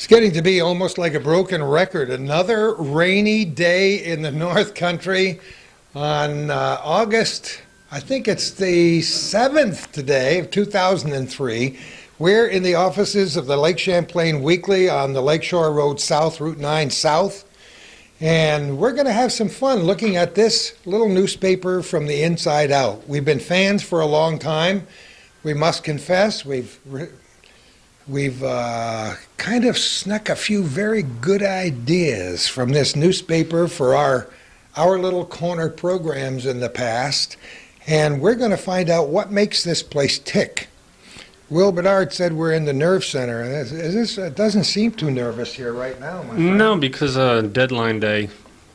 It's getting to be almost like a broken record. Another rainy day in the North Country on August, I think it's the 7th today of 2003. We're in the offices of the Lake Champlain Weekly on the Lakeshore Road South, Route 9 South. And we're going to have some fun looking at this little newspaper from the inside out. We've been fans for a long time. We must confess, we've kind of snuck a few very good ideas from this newspaper for our little corner programs in the past, and we're going to find out what makes this place tick. Will Bedard said we're in the nerve center, and it doesn't seem too nervous here right now, my friend. No, because deadline day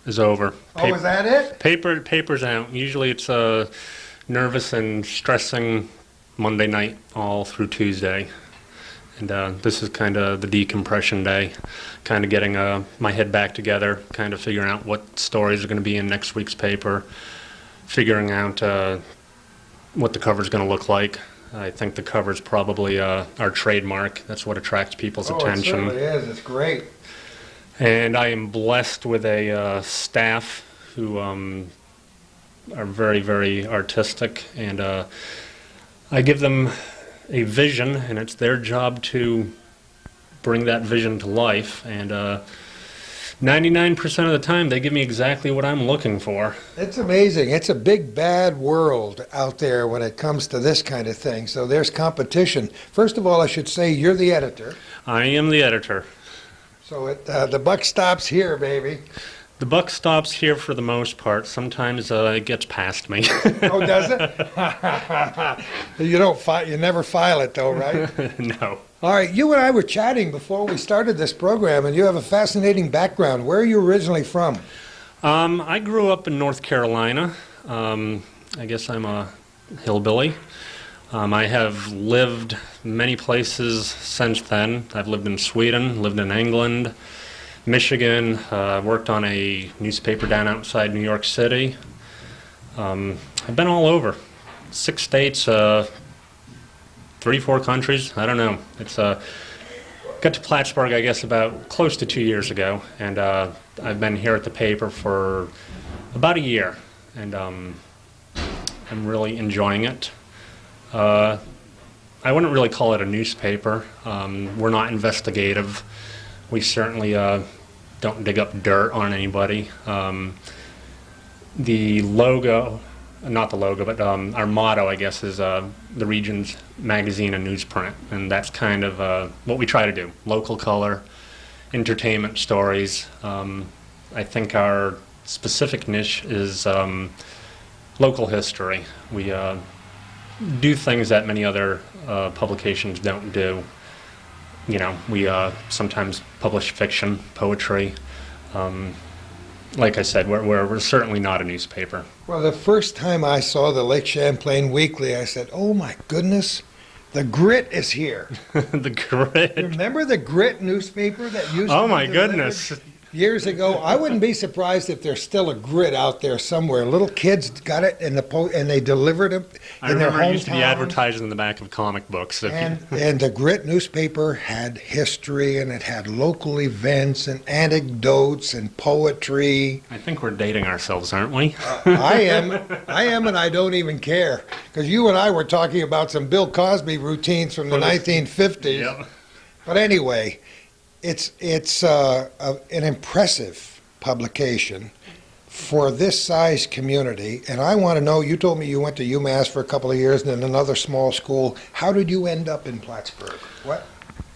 is over. Oh, is that it? Paper's out. Usually it's nervous and stressing Monday night all through Tuesday. And this is kind of the decompression day, kind of getting my head back together, kind of figuring out what stories are going to be in next week's paper, figuring out what the cover's going to look like. I think the cover's probably our trademark. That's what attracts people's attention. It certainly is. It's great. And I am blessed with a staff who are very, very artistic, and I give them a vision, and it's their job to bring that vision to life, and 99% of the time they give me exactly what I'm looking for. It's amazing. It's a big bad world out there when it comes to this kind of thing, so there's competition. First of all, I should say you're the editor. I am the editor. So the buck stops here, baby. The buck stops here for the most part. Sometimes it gets past me. Oh, does it? You never file it though, right? No. All right, you and I were chatting before we started this program, and you have a fascinating background. Where are you originally from? I grew up in North Carolina. I guess I'm a hillbilly. I have lived many places since then. I've lived in Sweden, lived in England, Michigan, worked on a newspaper down outside New York City. I've been all over. 6 states, 3-4 countries, I don't know. Got to Plattsburgh, I guess, about close to 2 years ago, and I've been here at the paper for about a year, and I'm really enjoying it. I wouldn't really call it a newspaper. We're not investigative. We certainly don't dig up dirt on anybody. The logo, not the logo, but our motto, I guess, is the region's magazine and newsprint, and that's kind of what we try to do. Local color, entertainment stories. I think our specific niche is local history. We do things that many other publications don't do. You know, we sometimes publish fiction, poetry. Like I said, we're certainly not a newspaper. Well, the first time I saw the Lake Champlain Weekly, I said, oh my goodness, the Grit is here. The Grit? Remember the Grit newspaper that used to Oh be my delivered goodness. years ago? I wouldn't be surprised if there's still a Grit out there somewhere. Little kids got it and they delivered it I in their remember it used to be hometowns. advertised in the back of comic books. And the Grit newspaper had history, and it had local events and anecdotes and poetry. I think we're dating ourselves, aren't we? I am, and I don't even care. Because you and I were talking about some Bill Cosby routines from the 1950s. Yep. But anyway, it's an impressive publication for this size community. And I want to know, you told me you went to UMass for a couple of years and then another small school. How did you end up in Plattsburgh? What?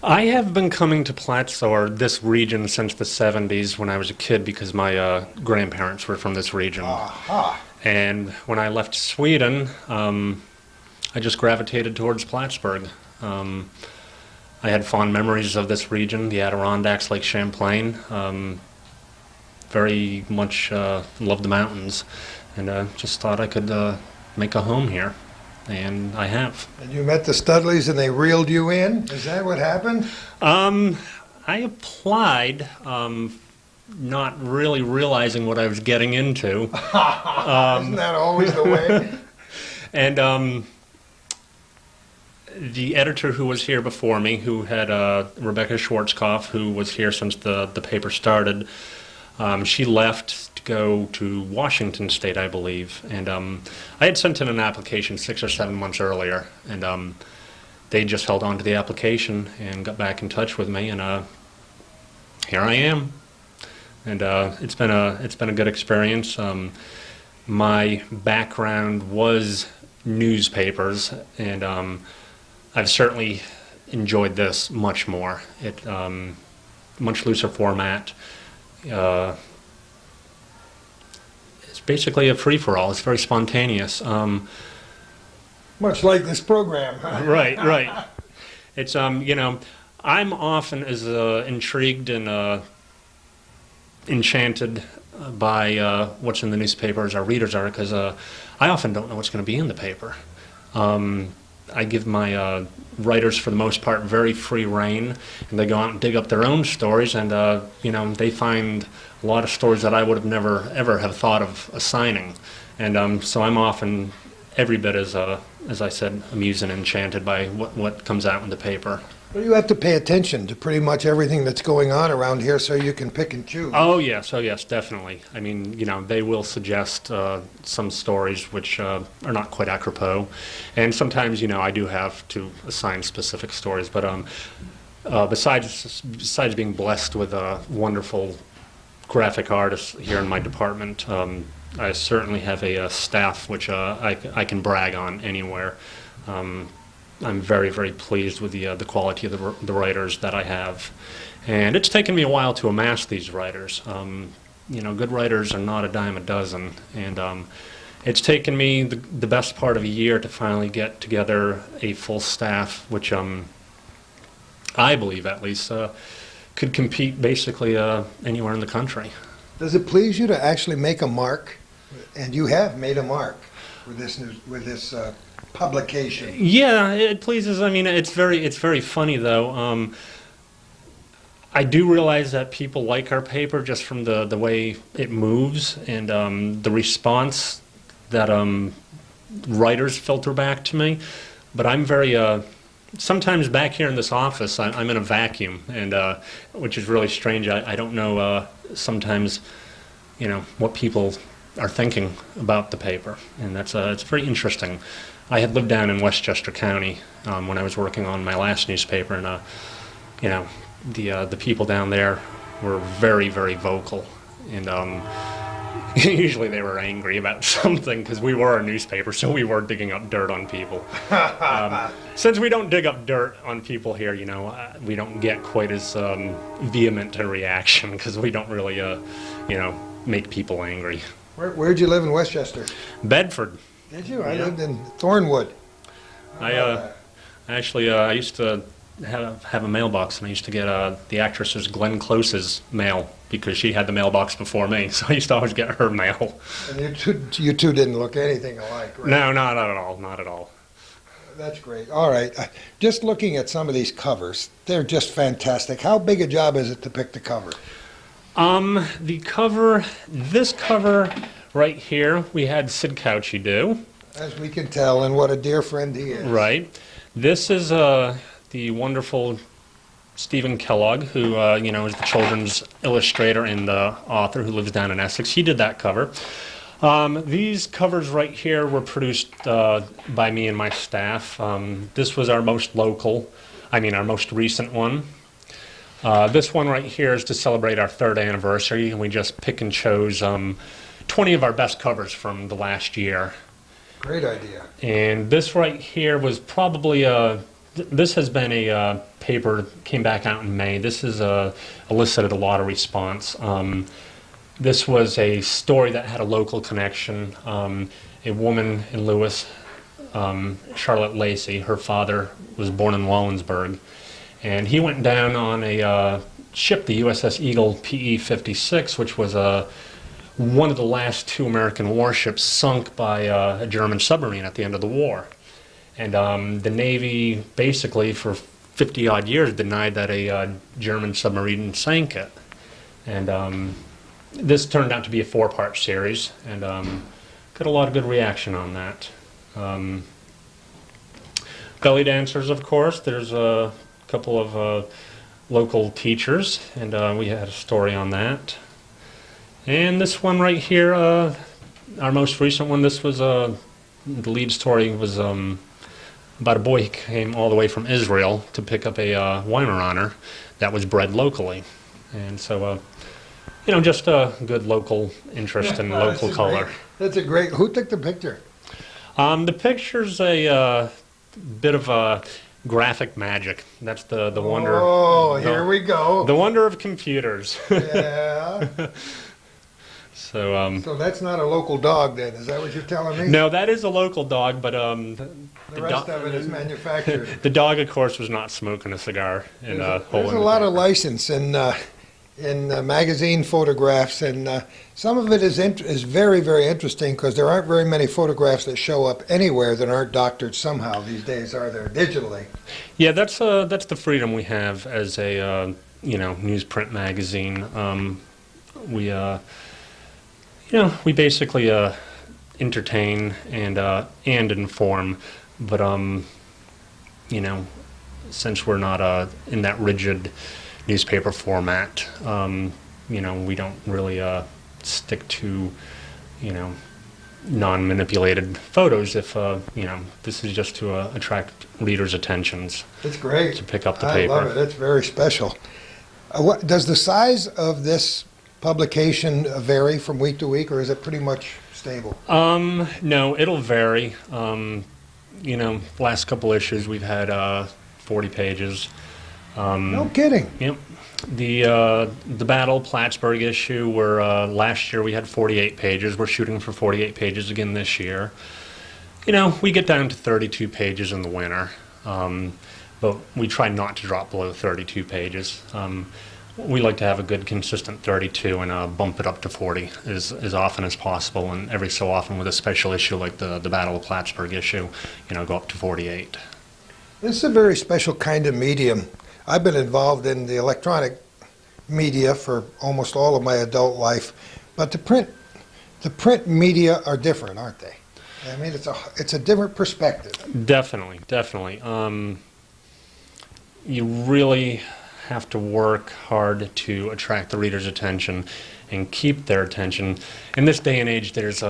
I have been coming to Platts, or this region, since the 70s when I was a kid, because my grandparents were from this region. Aha. And when I left Sweden, I just gravitated towards Plattsburgh. I had fond memories of this region, the Adirondacks, Lake Champlain. Very much loved the mountains, and just thought I could make a home here, and I have. And you met the Studleys and they reeled you in? Is that what happened? I applied, not really realizing what I was getting into. Isn't that always the way? And the editor who was here before me, who had Rebecca Schwarzkopf, who was here since the paper started, she left to go to Washington State, I believe. And I had sent in an application 6 or 7 months earlier, and they just held on to the application and got back in touch with me, and here I am. And it's been a good experience. My background was newspapers, and I've certainly enjoyed this much more. It much looser format. It's basically a free-for-all. It's very spontaneous. Much like this program. Right. It's I'm often as intrigued and enchanted by what's in the newspaper as our readers are, because I often don't know what's going to be in the paper. I give my writers, for the most part, very free rein, and they go out and dig up their own stories, and they find a lot of stories that I would have never ever have thought of assigning, and so I'm often every bit as I said, amused and enchanted by what comes out in the paper. Well, you have to pay attention to pretty much everything that's going on around here so you can pick and choose. Oh yes, definitely. I mean, they will suggest some stories which are not quite apropos, and sometimes, I do have to assign specific stories. But besides being blessed with wonderful graphic artists here in my department, I certainly have a staff which I can brag on anywhere. I'm very, very pleased with the quality of the writers that I have. And it's taken me a while to amass these writers. Good writers are not a dime a dozen. And it's taken me the best part of a year to finally get together a full staff, which I believe at least could compete basically anywhere in the country. Does it please you to actually make a mark? And you have made a mark with this publication. Yeah, it pleases. I mean, it's very funny though. I do realize that people like our paper just from the way it moves, and the response that writers filter back to me. But I'm very sometimes back here in this office, I'm in a vacuum, and which is really strange. I don't know sometimes, what people are thinking about the paper, and it's very interesting. I had lived down in Westchester County when I was working on my last newspaper, and the people down there were very, very vocal, and usually they were angry about something because we were a newspaper, so we were digging up dirt on people. Since we don't dig up dirt on people here, we don't get quite as vehement a reaction because we don't really, make people angry. Where'd you live in Westchester? Bedford. Did you? I lived in Thornwood. I used to have a mailbox, and I used to get the actress's Glenn Close's mail because she had the mailbox before me, so I used to always get her mail. And you two didn't look anything alike, right? No, not at all, not at all. That's great. All right. Just looking at some of these covers, they're just fantastic. How big a job is it to pick the cover? This cover right here, we had Sid Couchy do. As we can tell, and what a dear friend he is. Right. This is the wonderful Stephen Kellogg, who is the children's illustrator and the author who lives down in Essex. He did that cover. These covers right here were produced by me and my staff. This was our most recent one. This one right here is to celebrate our 3rd anniversary, and we just pick and chose 20 of our best covers from the last year. Great idea. And this right here was probably this has been a paper, came back out in May. This is elicited a lot of response. This was a story that had a local connection. A woman in Lewis, Charlotte Lacey, her father was born in Wallensburg, and he went down on a ship, the USS Eagle PE-56, which was one of the last 2 American warships sunk by a German submarine at the end of the war. And the Navy basically for 50-odd years denied that a German submarine sank it. And this turned out to be a 4-part series, and got a lot of good reaction on that. Belly dancers, of course. There's a couple of local teachers, and we had a story on that. And this one right here, our most recent one, this was the lead story was about a boy who came all the way from Israel to pick up a Weimaraner that was bred locally. And so, just a good local interest in local color. That's a great. Who took the picture? The picture's a bit of graphic magic. That's the wonder. Oh, here we go. The wonder of computers. Yeah. So that's not a local dog, then? Is that what you're telling me? No, that is a local dog, but the rest of it is manufactured. The dog, of course, was not smoking a cigar in a hole. There's a lot of license in magazine photographs, and some of it is very, very interesting because there aren't very many photographs that show up anywhere that aren't doctored somehow these days, are there? Digitally. Yeah, that's the freedom we have as a newsprint magazine. We basically entertain and inform, but since we're not in that rigid newspaper format, we don't really stick to non-manipulated photos. If this is just to attract readers' attentions. It's great to pick up the paper. I love it. It's very special. What does the size of this publication vary from week to week, or is it pretty much stable? No, it'll vary. Last couple issues we've had 40 pages. No kidding. Yep. The Battle Plattsburgh issue, where last year we had 48 pages. We're shooting for 48 pages again this year. We get down to 32 pages in the winter, but we try not to drop below 32 pages. We like to have a good, consistent 32 and bump it up to 40 as often as possible, and every so often with a special issue like the Battle of Plattsburgh issue, go up to 48. This is a very special kind of medium. I've been involved in the electronic media for almost all of my adult life, but the print media are different, aren't they? I mean, it's a different perspective. Definitely. You really have to work hard to attract the reader's attention and keep their attention. In this day and age, there's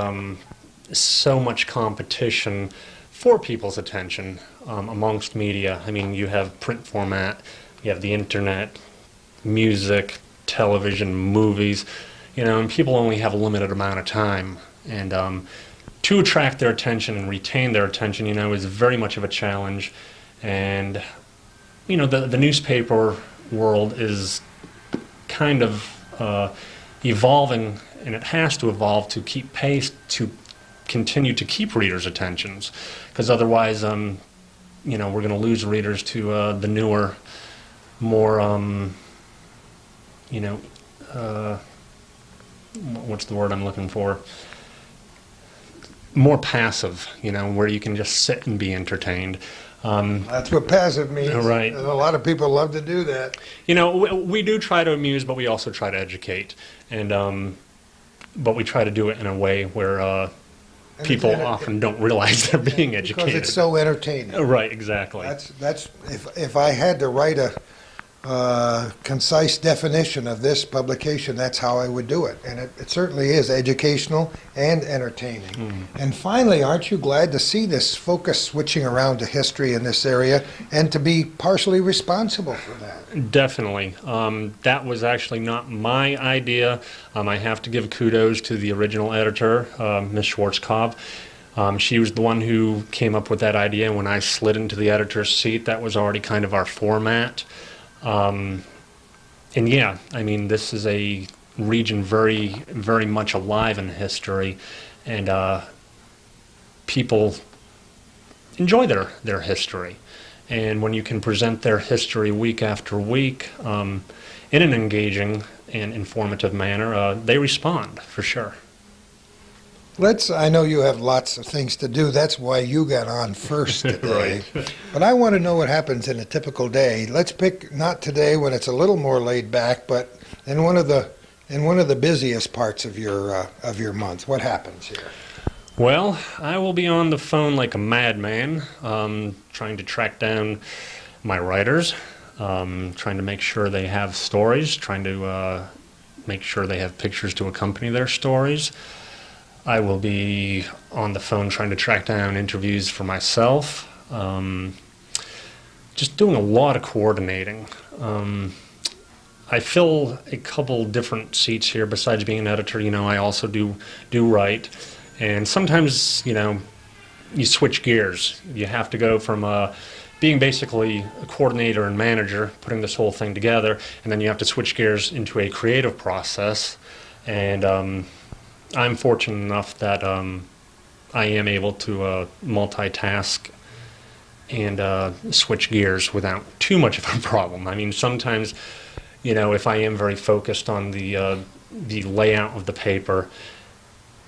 so much competition for people's attention amongst media. I mean, you have print format, you have the internet, music, television, movies, and people only have a limited amount of time. And to attract their attention and retain their attention, is very much of a challenge. And, the newspaper world is kind of evolving, and it has to evolve to keep pace, to continue to keep readers' attentions, because otherwise, we're going to lose readers to the newer, more, what's the word I'm looking for? More passive, where you can just sit and be entertained. That's what passive means. Right. And a lot of people love to do that. We do try to amuse, but we also try to educate, and but we try to do it in a way where people often don't realize they're being educated. Because it's so entertaining. Right, exactly. That's if I had to write a concise definition of this publication, that's how I would do it. And it certainly is educational and entertaining. And finally, aren't you glad to see this focus switching around to history in this area and to be partially responsible for that? Definitely. That was actually not my idea. I have to give kudos to the original editor, Ms. Schwarzkopf. She was the one who came up with that idea. When I slid into the editor's seat, that was already kind of our format. And yeah, I mean, this is a region very, very much alive in history, and people enjoy their history. And when you can present their history week after week in an engaging and informative manner, they respond, for sure. I know you have lots of things to do. That's why you got on first today. Right. But I want to know what happens in a typical day. Let's pick not today when it's a little more laid back, but in one of the busiest parts of your month. What happens here? Well, I will be on the phone like a madman, trying to track down my writers, trying to make sure they have stories, trying to make sure they have pictures to accompany their stories. I will be on the phone trying to track down interviews for myself. Just doing a lot of coordinating. I fill a couple different seats here besides being an editor. I also do write, and sometimes you switch gears. You have to go from being basically a coordinator and manager, putting this whole thing together, and then you have to switch gears into a creative process. And I'm fortunate enough that I am able to multitask and switch gears without too much of a problem. I mean, sometimes, if I am very focused on the layout of the paper,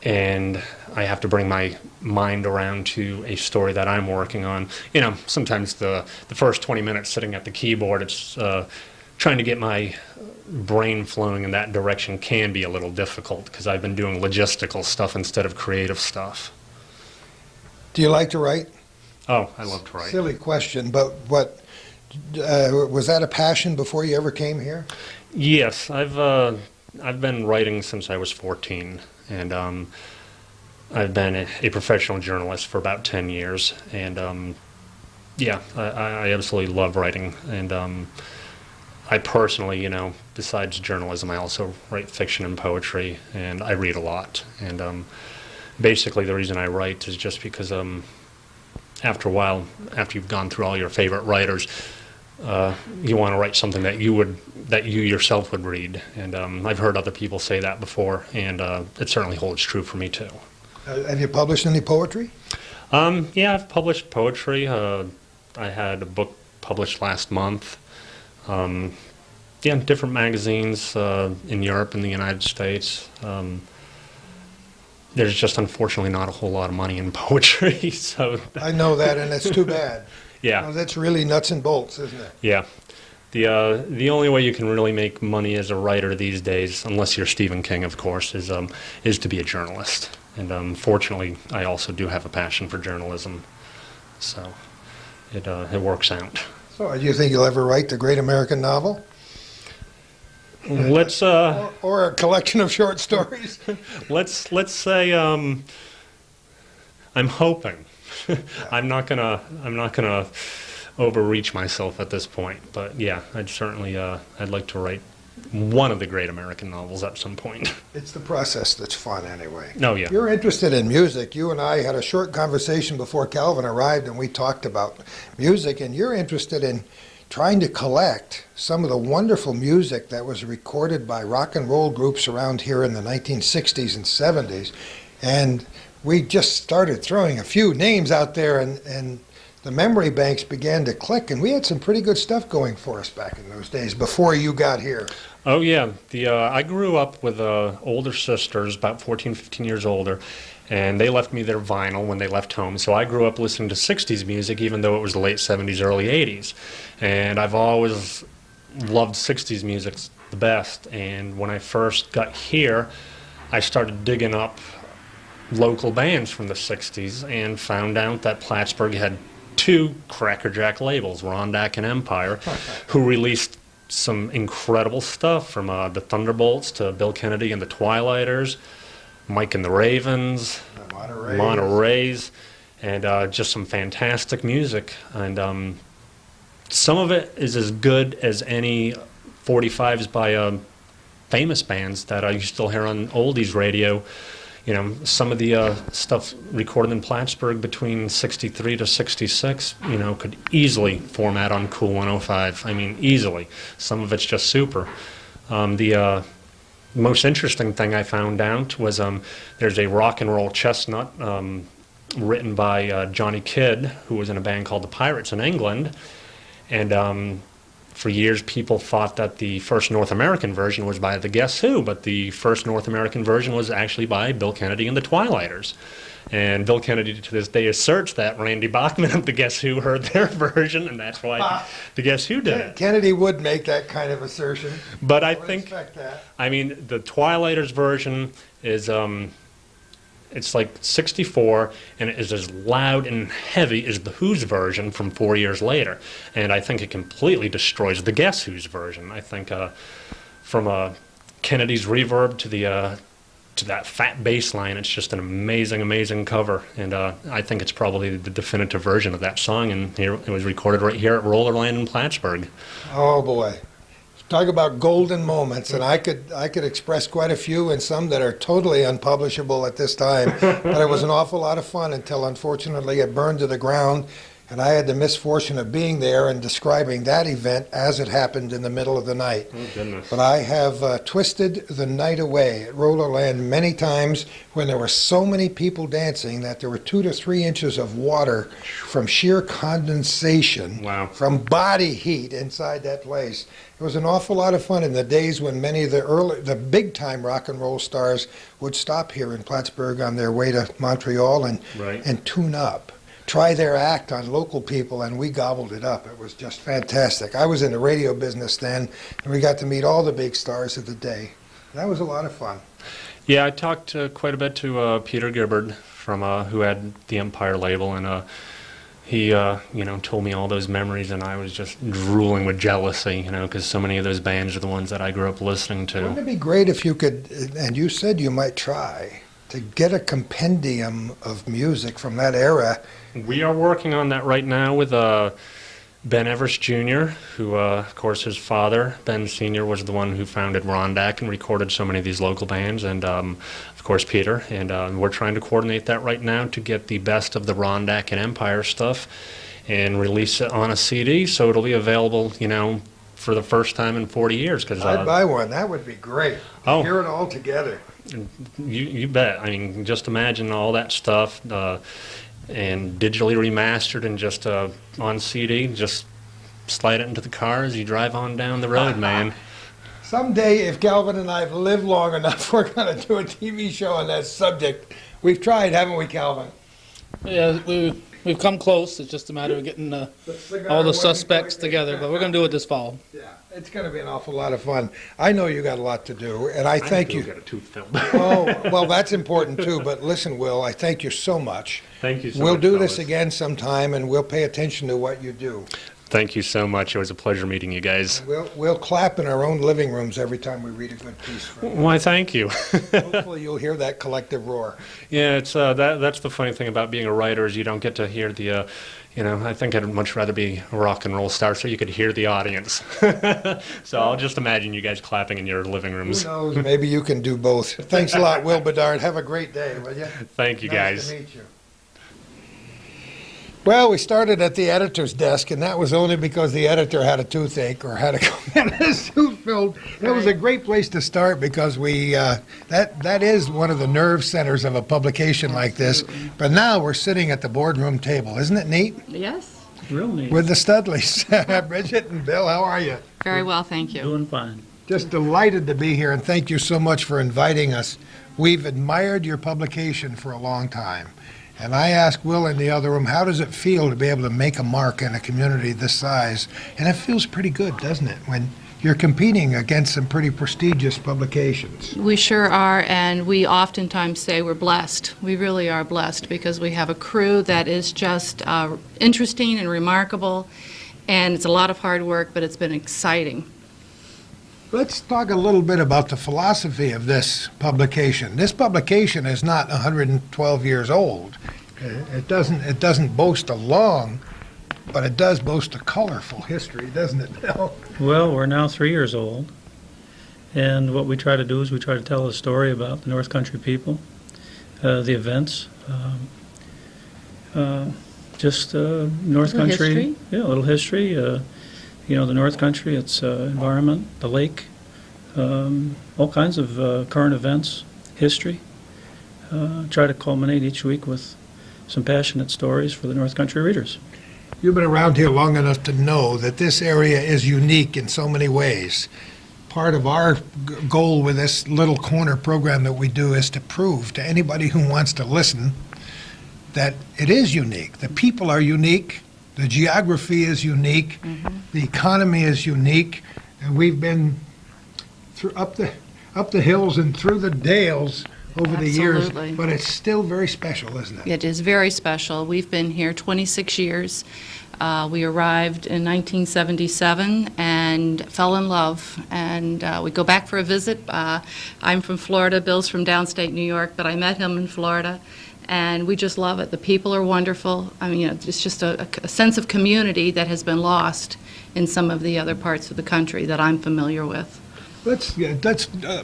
and I have to bring my mind around to a story that I'm working on, sometimes the first 20 minutes sitting at the keyboard, it's trying to get my brain flowing in that direction can be a little difficult because I've been doing logistical stuff instead of creative stuff. Do you like to write? Oh, I love to write. Silly question, but what was that a passion before you ever came here? Yes, I've been writing since I was 14, and I've been a professional journalist for about 10 years, and yeah, I absolutely love writing, and I personally, besides journalism, I also write fiction and poetry, and I read a lot, and basically the reason I write is just because after a while, after you've gone through all your favorite writers, you want to write something that you yourself would read, and I've heard other people say that before, and it certainly holds true for me too. Have you published any poetry? Yeah, I've published poetry. I had a book published last month. Yeah, different magazines in Europe and the United States. There's just unfortunately not a whole lot of money in poetry, so I know that, and it's too bad. yeah. That's really nuts and bolts, isn't it? Yeah. The only way you can really make money as a writer these days, unless you're Stephen King, of course, is to be a journalist. And fortunately, I also do have a passion for journalism, so it works out. So, do you think you'll ever write the great American novel? Let's Or a collection of short stories? let's say I'm hoping. I'm not gonna overreach myself at this point, but yeah, I'd like to write one of the great American novels at some point. It's the process that's fun anyway. Oh yeah. You're interested in music. You and I had a short conversation before Calvin arrived, and we talked about music, and you're interested in trying to collect some of the wonderful music that was recorded by rock and roll groups around here in the 1960s and 70s. And we just started throwing a few names out there, and the memory banks began to click, and we had some pretty good stuff going for us back in those days before you got here. Oh yeah, I grew up with older sisters, about 14, 15 years older, and they left me their vinyl when they left home. So I grew up listening to 60s music, even though it was the late 70s, early 80s. And I've always loved 60s music the best. And when I first got here, I started digging up local bands from the 60s and found out that Plattsburgh had two crackerjack labels, Rondak and Empire, who released some incredible stuff, from the Thunderbolts to Bill Kennedy and the Twilighters, Mike and the Ravens, Monterey's, and just some fantastic music. And some of it is as good as any 45s by famous bands that you still hear on oldies radio. Some of the stuff recorded in Plattsburgh between 63 to 66, could easily format on Cool 105. I mean, easily. Some of it's just super. The most interesting thing I found out was there's a rock and roll chestnut written by Johnny Kidd, who was in a band called the Pirates in England. And for years, people thought that the first North American version was by the Guess Who, but the first North American version was actually by Bill Kennedy and the Twilighters. And Bill Kennedy, to this day, asserts that Randy Bachman of the Guess Who heard their version, and that's why the Guess Who did it. Kennedy would make that kind of assertion. But I would think, expect that. I mean, the Twilighters version is It's like 64, and it is as loud and heavy as the Who's version from 4 years later. And I think it completely destroys the Guess Who's version. I think from Kennedy's reverb to that fat bass line, it's just an amazing, amazing cover. And I think it's probably the definitive version of that song. And here it was recorded right here at Rollerland in Plattsburgh. Oh boy. Talk about golden moments, and I could express quite a few, and some that are totally unpublishable at this time. But it was an awful lot of fun until, unfortunately, it burned to the ground, and I had the misfortune of being there and describing that event as it happened in the middle of the night. Oh, goodness. But I have twisted the night away at Rollerland many times when there were so many people dancing that there were 2 to 3 inches of water from sheer condensation Wow. from body heat inside that place. It was an awful lot of fun in the days when many of the big-time rock and roll stars would stop here in Plattsburgh on their way to Montreal Right. and tune up, try their act on local people, and we gobbled it up. It was just fantastic. I was in the radio business then, and we got to meet all the big stars of the day. That was a lot of fun. Yeah, I talked quite a bit to Peter Gibbard from who had the Empire label, and he told me all those memories, and I was just drooling with jealousy, because so many of those bands are the ones that I grew up listening to. Wouldn't it be great if you could, and you said you might try, to get a compendium of music from that era? We are working on that right now with Ben Everest Jr., who, of course, his father, Ben Sr., was the one who founded Rondak and recorded so many of these local bands, and, of course, Peter. And we're trying to coordinate that right now to get the best of the Rondak and Empire stuff and release it on a CD, so it'll be available, for the first time in 40 years. I'd buy one. That would be great. Oh. Hear it all together. You bet. I mean, just imagine all that stuff and digitally remastered and just on CD. Just slide it into the car as you drive on down the road, man. Someday, if Calvin and I have lived long enough, we're going to do a TV show on that subject. We've tried, haven't we, Calvin? Yeah, we've come close. It's just a matter of getting all the suspects together, but we're going to do it this fall. Yeah, it's going to be an awful lot of fun. I know you got a lot to do, and I thank you. Get a tooth filled. Oh, well, that's important too. But listen, Will, I thank you so much. Thank you so We'll much. do this fellas. again sometime, and we'll pay attention to what you do. Thank you so much. It was a pleasure meeting you guys. We'll clap in our own living rooms every time we read a good piece from you. Why, thank you. Hopefully, you'll hear that collective roar. Yeah, it's that's the funny thing about being a writer is you don't get to hear the, I think I'd much rather be a rock and roll star so you could hear the audience. So I'll just imagine you guys clapping in your living Who rooms. knows? Maybe you can do both. Thanks a lot, Will Bedard. Have a great day, will you? Thank you, Nice guys. to meet you. Well, we started at the editor's desk, and that was only because the editor had a toothache or had to come in his tooth filled. It was a great place to start because we that is one of the nerve centers of a publication like this. But now we're sitting at the boardroom table. Isn't it neat? Yes, Real neat. With the Studleys. Bridget and Bill, how are you? very well, thank you. Doing fine. Just delighted to be here, and thank you so much for inviting us. We've admired your publication for a long time. And I asked Will in the other room, how does it feel to be able to make a mark in a community this size? And it feels pretty good, doesn't it, when you're competing against some pretty prestigious publications? We sure are, and we oftentimes say we're blessed. We really are blessed because we have a crew that is just interesting and remarkable, and it's a lot of hard work, but it's been exciting. Let's talk a little bit about the philosophy of this publication. This publication is not 112 years old. It doesn't boast a long, but it does boast a colorful history, doesn't it, Bill? Well, we're now 3 years old, and what we try to do is we try to tell a story about the North Country people, the events, North Little Country. history? Yeah, a little history. The North Country, its environment, the lake, all kinds of current events, history. Try to culminate each week with some passionate stories for the North Country readers. You've been around here long enough to know that this area is unique in so many ways. Part of our goal with this little corner program that we do is to prove to anybody who wants to listen that it is unique. The people are unique, the geography is unique, the economy is unique, and we've been up the hills and through the dales over the years, Absolutely. but it's still very special, isn't it? It is very special. We've been here 26 years. We arrived in 1977 and fell in love, and we go back for a visit. I'm from Florida, Bill's from downstate New York, but I met him in Florida, and we just love it. The people are wonderful. I mean, it's just a sense of community that has been lost in some of the other parts of the country that I'm familiar with. Let's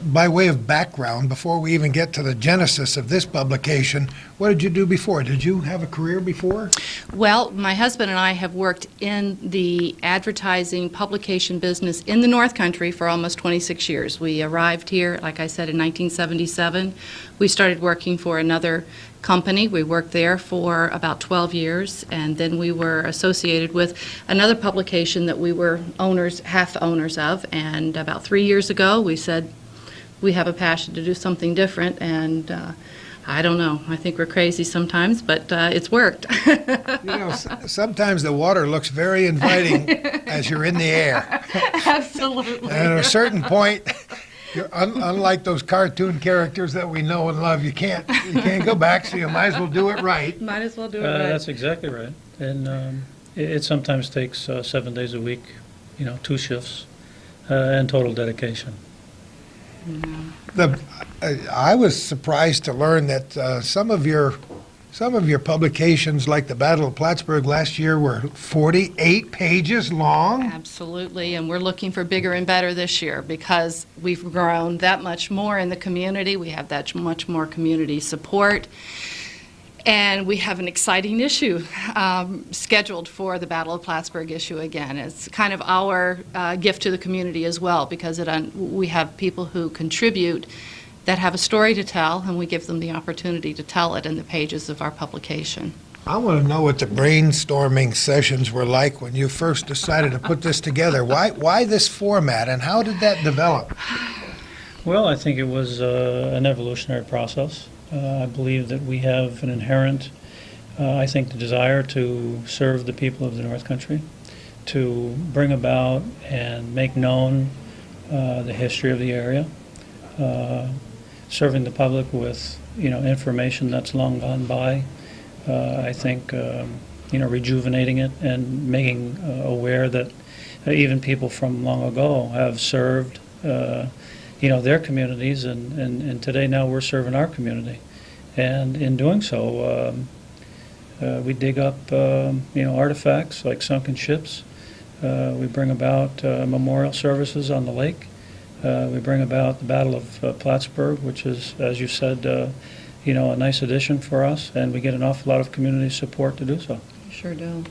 by way of background, before we even get to the genesis of this publication, what did you do before? Did you have a career before? Well, my husband and I have worked in the advertising publication business in the North Country for almost 26 years. We arrived here, like I said, in 1977. We started working for another company. We worked there for about 12 years, and then we were associated with another publication that we were half owners of, and about 3 years ago we said we have a passion to do something different, and I don't know, I think we're crazy sometimes, but it's worked. Sometimes the water looks very inviting as you're in the air. Absolutely. And at a certain point, unlike those cartoon characters that we know and love, you can't go back, so you might as well do it right. Might as well do it right. That's exactly right. And it sometimes takes 7 days a week, 2 shifts, and total dedication. I was surprised to learn that some of your publications, like the Battle of Plattsburgh last year, were 48 pages long. Absolutely, and we're looking for bigger and better this year because we've grown that much more in the community. We have that much more community support, and we have an exciting issue scheduled for the Battle of Plattsburgh issue again. It's kind of our gift to the community as well, because we have people who contribute that have a story to tell, and we give them the opportunity to tell it in the pages of our publication. I want to know what the brainstorming sessions were like when you first decided to put this together. Why this format, and how did that develop? Well, I think it was an evolutionary process. I believe that we have an inherent, I think, the desire to serve the people of the North Country, to bring about and make known the history of the area, serving the public with, information that's long gone by. I think, rejuvenating it and making aware that even people from long ago have served, their communities, and today now we're serving our community. And in doing so, we dig up, artifacts like sunken ships. We bring about memorial services on the lake. We bring about the Battle of Plattsburgh, which is, as you said, a nice addition for us, and we get an awful lot of community support to do so. Sure do.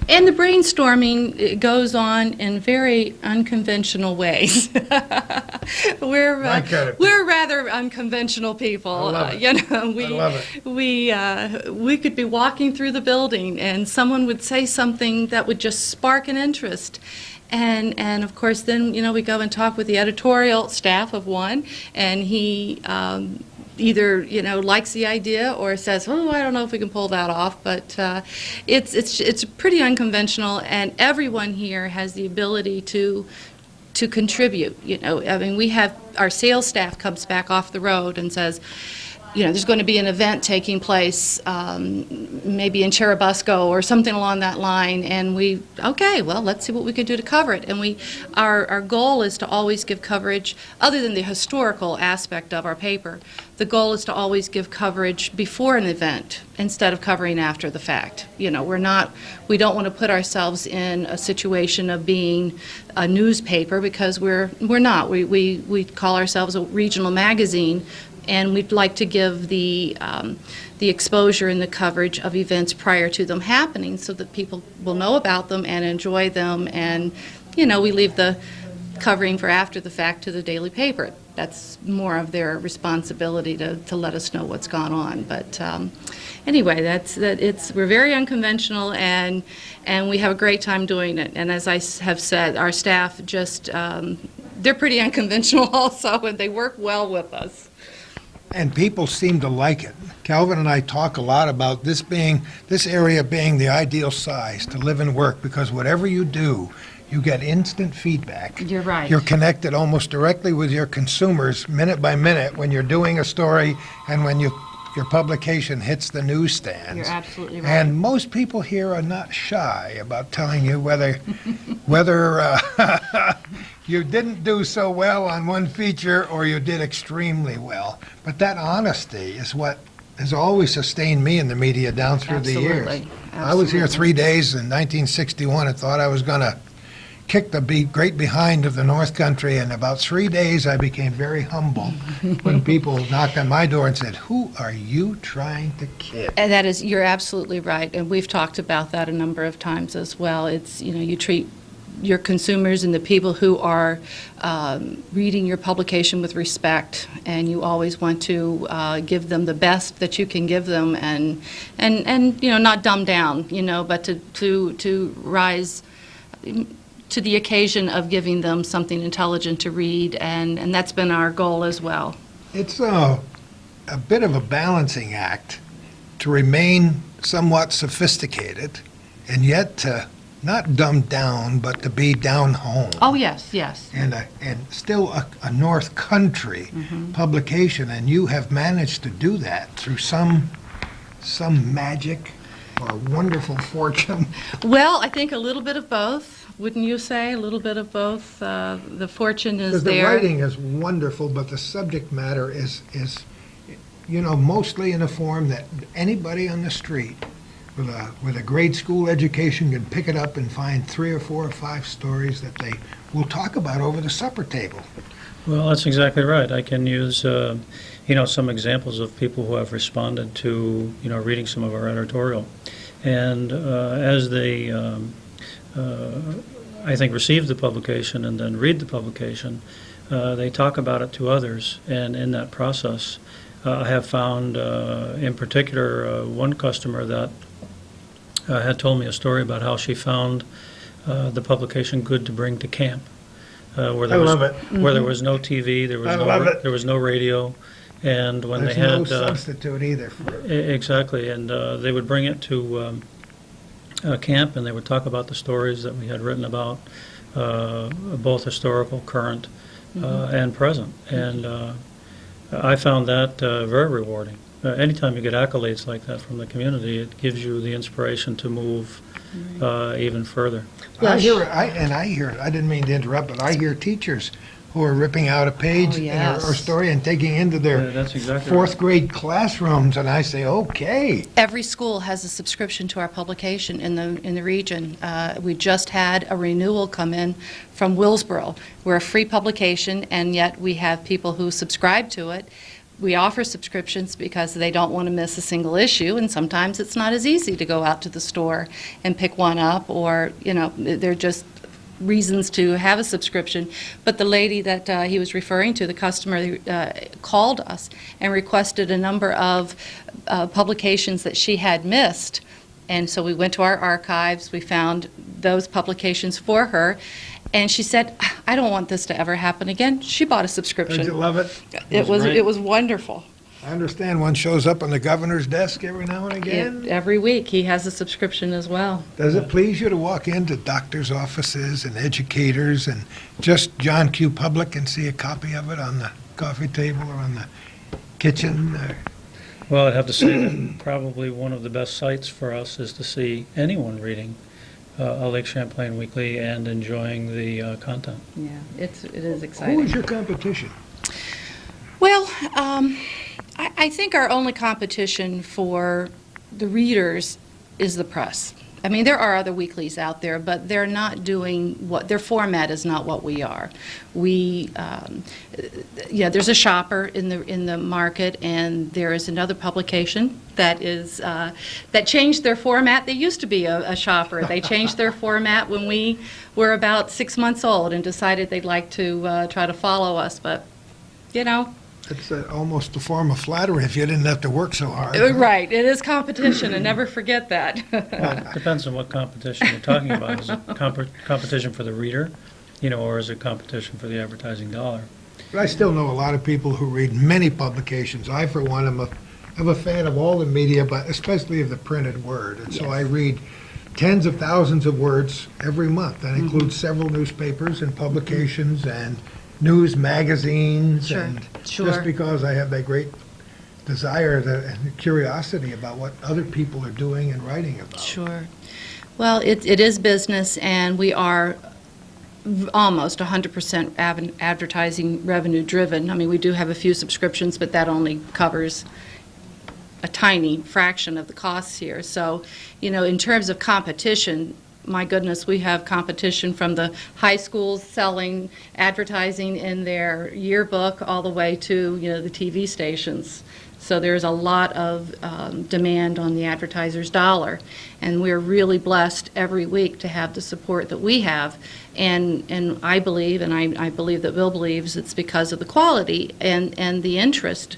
And the brainstorming goes on in very unconventional ways. We're rather unconventional people. I love it. I love it. We could be walking through the building and someone would say something that would just spark an interest. And of course, then, we go and talk with the editorial staff of one, and he either, likes the idea or says, oh, I don't know if we can pull that off, but it's pretty unconventional, and everyone here has the ability to contribute. We have our sales staff comes back off the road and says, there's going to be an event taking place, maybe in Cherubusco or something along that line, and let's see what we can do to cover it. And our goal is to always give coverage, other than the historical aspect of our paper. The goal is to always give coverage before an event instead of covering after the fact. We don't want to put ourselves in a situation of being a newspaper, because we're not. We call ourselves a regional magazine. And we'd like to give the exposure and the coverage of events prior to them happening, so that people will know about them and enjoy them. And, we leave the covering for after the fact to the daily paper. That's more of their responsibility to let us know what's gone on. But anyway, we're very unconventional, and we have a great time doing it. And as I have said, our staff just, they're pretty unconventional also, and they work well with us. And people seem to like it. Calvin and I talk a lot about this area being the ideal size to live and work, because whatever you do, You get instant feedback. You're right. You're connected almost directly with your consumers minute by minute when you're doing a story and when your publication hits the newsstands. You're absolutely right. And most people here are not shy about telling you whether you didn't do so well on one feature or you did extremely well. But that honesty is what has always sustained me in the media down through the years. Absolutely. I was here Absolutely. 3 days in 1961 and thought I was going to kick the great behind of the North Country. In about 3 days, I became very humble when people knocked on my door and said, "Who are you trying to kid?" And that is, you're absolutely right, and we've talked about that a number of times as well. It's, you treat your consumers and the people who are reading your publication with respect, and you always want to give them the best that you can give them, and not dumb down, but to rise to the occasion of giving them something intelligent to read, and that's been our goal as well. It's a bit of a balancing act to remain somewhat sophisticated and yet to not dumbed down, but to be down home. Oh, yes, yes. And still a North Country publication, and you have managed to do that through some magic or wonderful fortune. Well, I think a little bit of both. Wouldn't you say? A little bit of both. The fortune is Because the there. writing is wonderful, but the subject matter is mostly in a form that anybody on the street with a grade school education can pick it up and find 3 or 4 or 5 stories that they will talk about over the supper table. Well, that's exactly right. I can use, some examples of people who have responded to, reading some of our editorial. And as they, I think, receive the publication and then read the publication, they talk about it to others. And in that process, I have found, in particular, one customer that had told me a story about how she found the publication good to bring to camp. Where there I was, love it. Where there was no TV, there was I love it. there was no radio, and when There's they had no substitute either for it. exactly, and they would bring it to camp, and they would talk about the stories that we had written about, both historical, current, and present, and I found that very rewarding. Anytime you get accolades like that from the community, it gives you the inspiration to move even further. I hear it, I didn't mean to interrupt, but I hear teachers who are ripping out a page Oh, yes. or story and taking into Yeah, their that's exactly fourth right. grade classrooms, and I say, okay. Every school has a subscription to our publication in the region. We just had a renewal come in from Willsboro. We're a free publication, and yet we have people who subscribe to it. We offer subscriptions because they don't want to miss a single issue, and sometimes it's not as easy to go out to the store and pick one up, or, they're just reasons to have a subscription. But the lady that he was referring to, the customer, called us and requested a number of publications that she had missed. And so we went to our archives, we found those publications for her, and she said, "I don't want this to ever happen again." She bought a subscription. Did you love it? It was great. it was wonderful. I understand one shows up on the governor's desk every now and again. Every week he has a subscription as well. Does it please you to walk into doctors' offices and educators and just John Q. Public and see a copy of it on the coffee table or on the kitchen? Well, I'd have to say that probably one of the best sights for us is to see anyone reading a Lake Champlain Weekly and enjoying the content. Yeah, it is Who exciting. is your competition? Well, I think our only competition for the readers is the press. I mean, there are other weeklies out there, but they're not doing their format is not what we are. We, there's a shopper in the market, and there is another publication that changed their format. They used to be a shopper. They changed their format when we were about 6 months old and decided they'd like to try to follow us, but, It's almost a form of flattery if you didn't have to work so hard. Right, it is competition, and never forget that. Well, it depends on what competition you're talking about. Is it competition for the reader, or is it competition for the advertising dollar? But I still know a lot of people who read many publications. I, for one, am a fan of all the media, but especially of the printed word. And so I read tens of thousands of words every month. That includes several newspapers and publications and news magazines. Sure, And sure. just because I have that great desire and curiosity about what other people are doing and writing about. Sure. Well, it is business, and we are almost 100% advertising revenue driven. I mean, we do have a few subscriptions, but that only covers a tiny fraction of the costs here. So, in terms of competition, my goodness, we have competition from the high schools selling advertising in their yearbook all the way to, the TV stations. So there's a lot of demand on the advertiser's dollar, and we're really blessed every week to have the support that we have. And I believe, and I believe that Bill believes, it's because of the quality and the interest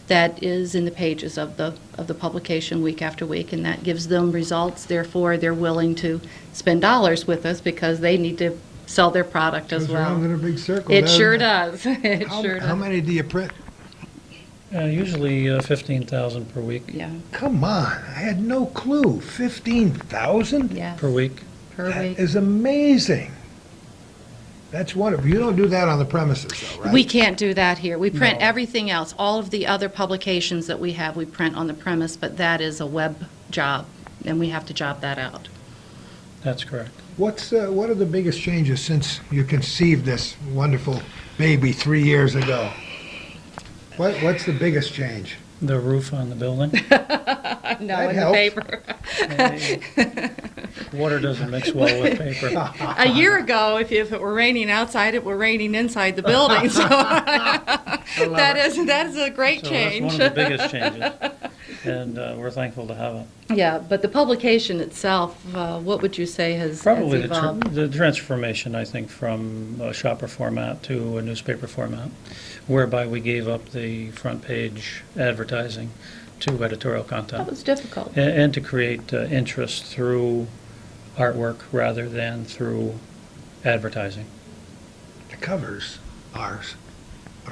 that is in the pages of the publication week after week, and that gives them results. Therefore, they're willing to spend dollars with us because they need to sell their product as Goes around well. in a big circle. It doesn't sure does. It sure How does. many do you print? Usually 15,000 per week. Yeah, Come on, I had no clue. 15,000? yes. Per week. Per That week. is amazing. That's wonderful. You don't do that on the premises, though, right? We can't do that here. We print No. everything else. All of the other publications that we have, we print on the premise, but that is a web job, and we have to job that out. That's correct. What are the biggest changes since you conceived this wonderful baby 3 years ago? What's the biggest change? The roof on the building. No, That in helps. the paper. Water doesn't mix well with paper. A year ago, if it were raining outside, it were raining inside the building, so that is a great So that's change. one of the biggest changes, and we're thankful to have it. Yeah, but the publication itself, what would you say has Probably evolved? the transformation, I think, from a shopper format to a newspaper format, whereby we gave up the front page advertising to editorial That content, was difficult. and to create interest through artwork rather than through advertising. The covers are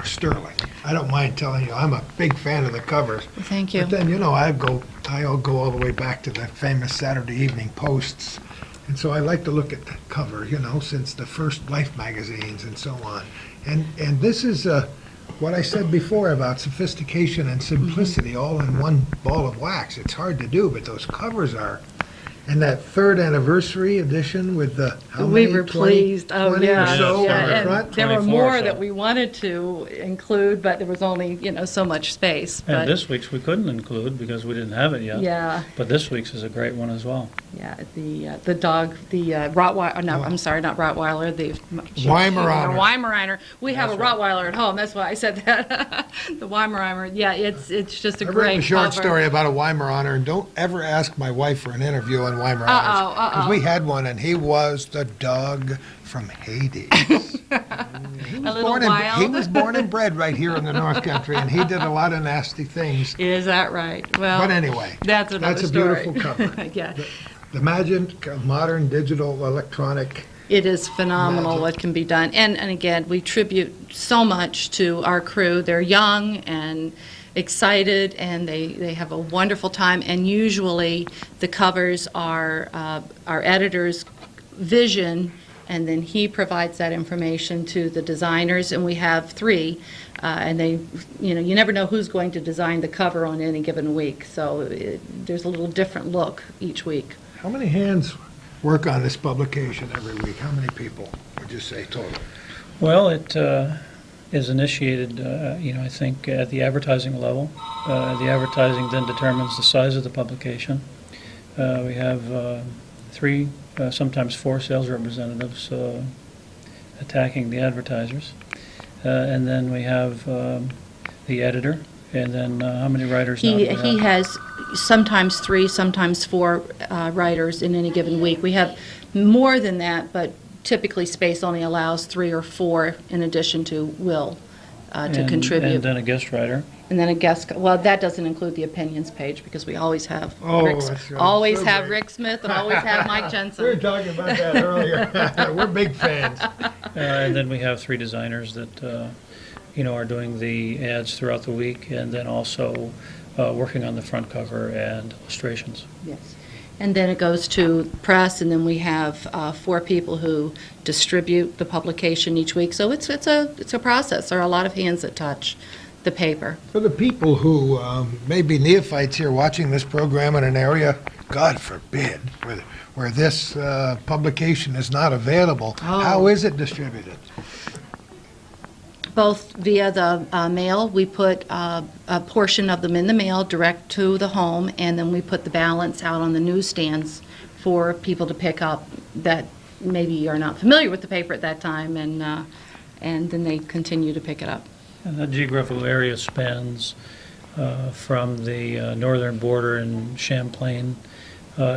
sterling. I don't mind telling you, I'm a big fan of the covers. Thank you. But then, I'll go all the way back to the famous Saturday Evening Posts. And so I like to look at the cover, since the first Life magazines and so on. And this is what I said before about sophistication and simplicity all in one ball of wax. It's hard to do, but those covers are. And that third anniversary edition with the, how We many? were 20 pleased. Oh, 20 or yeah. so Yeah, on the and front? there were 24 or more so. that we wanted to include, but there was only, so much space. But And this week's we couldn't include because we didn't have it yet. yeah, But this week's is a great one as well. yeah, the dog, the Rottweiler, no, I'm sorry, not Rottweiler, the Weimaraner. Weimaraner. We have a Rottweiler at home, that's why I said that. The Weimaraner, yeah, it's just a I've great written a short cover. story about a Weimaraner, and don't ever ask my wife for an interview on Weimaraners. Uh-oh. Because we had one, and he was the dog from Hades. A little wild. He was born and bred right here in the North Country, and he did a lot of nasty things. Is that right? Well, But anyway, that's another that's a story. beautiful cover. Yeah. Imagine modern digital electronic. It is phenomenal Magic. what can be done. And again, we tribute so much to our crew. They're young and excited, and they have a wonderful time. And usually the covers are our editor's vision, and then he provides that information to the designers. And we have three, and they, you never know who's going to design the cover on any given week. So there's a little different look each week. How many hands work on this publication every week? How many people would you say total? Well, it is initiated, I think, at the advertising level. The advertising then determines the size of the publication. We have 3, sometimes 4 sales representatives attacking the advertisers. And then we have the editor, and then how many writers now do we have? He has sometimes 3, sometimes 4 writers in any given week. We have more than that, but typically space only allows 3 or 4 in addition to Will to And contribute. then a guest writer. And then a guest, well, that doesn't include the opinions page because we always have Oh, Rick, that's right. always So have great. Rick Smith and always have Mike We were Jensen. talking about that earlier. We're big fans. And then we have 3 designers that, are doing the ads throughout the week, and then also working on the front cover and illustrations. Yes. And then it goes to press, and then we have 4 people who distribute the publication each week. So it's a process. There are a lot of hands that touch the paper. For the people who may be neophytes here watching this program in an area, God forbid, where this publication is not available, how is it distributed? Both via the mail, we put a portion of them in the mail direct to the home, and then we put the balance out on the newsstands for people to pick up that maybe are not familiar with the paper at that time, and then they continue to pick it up. And the geographical area spans from the northern border in Champlain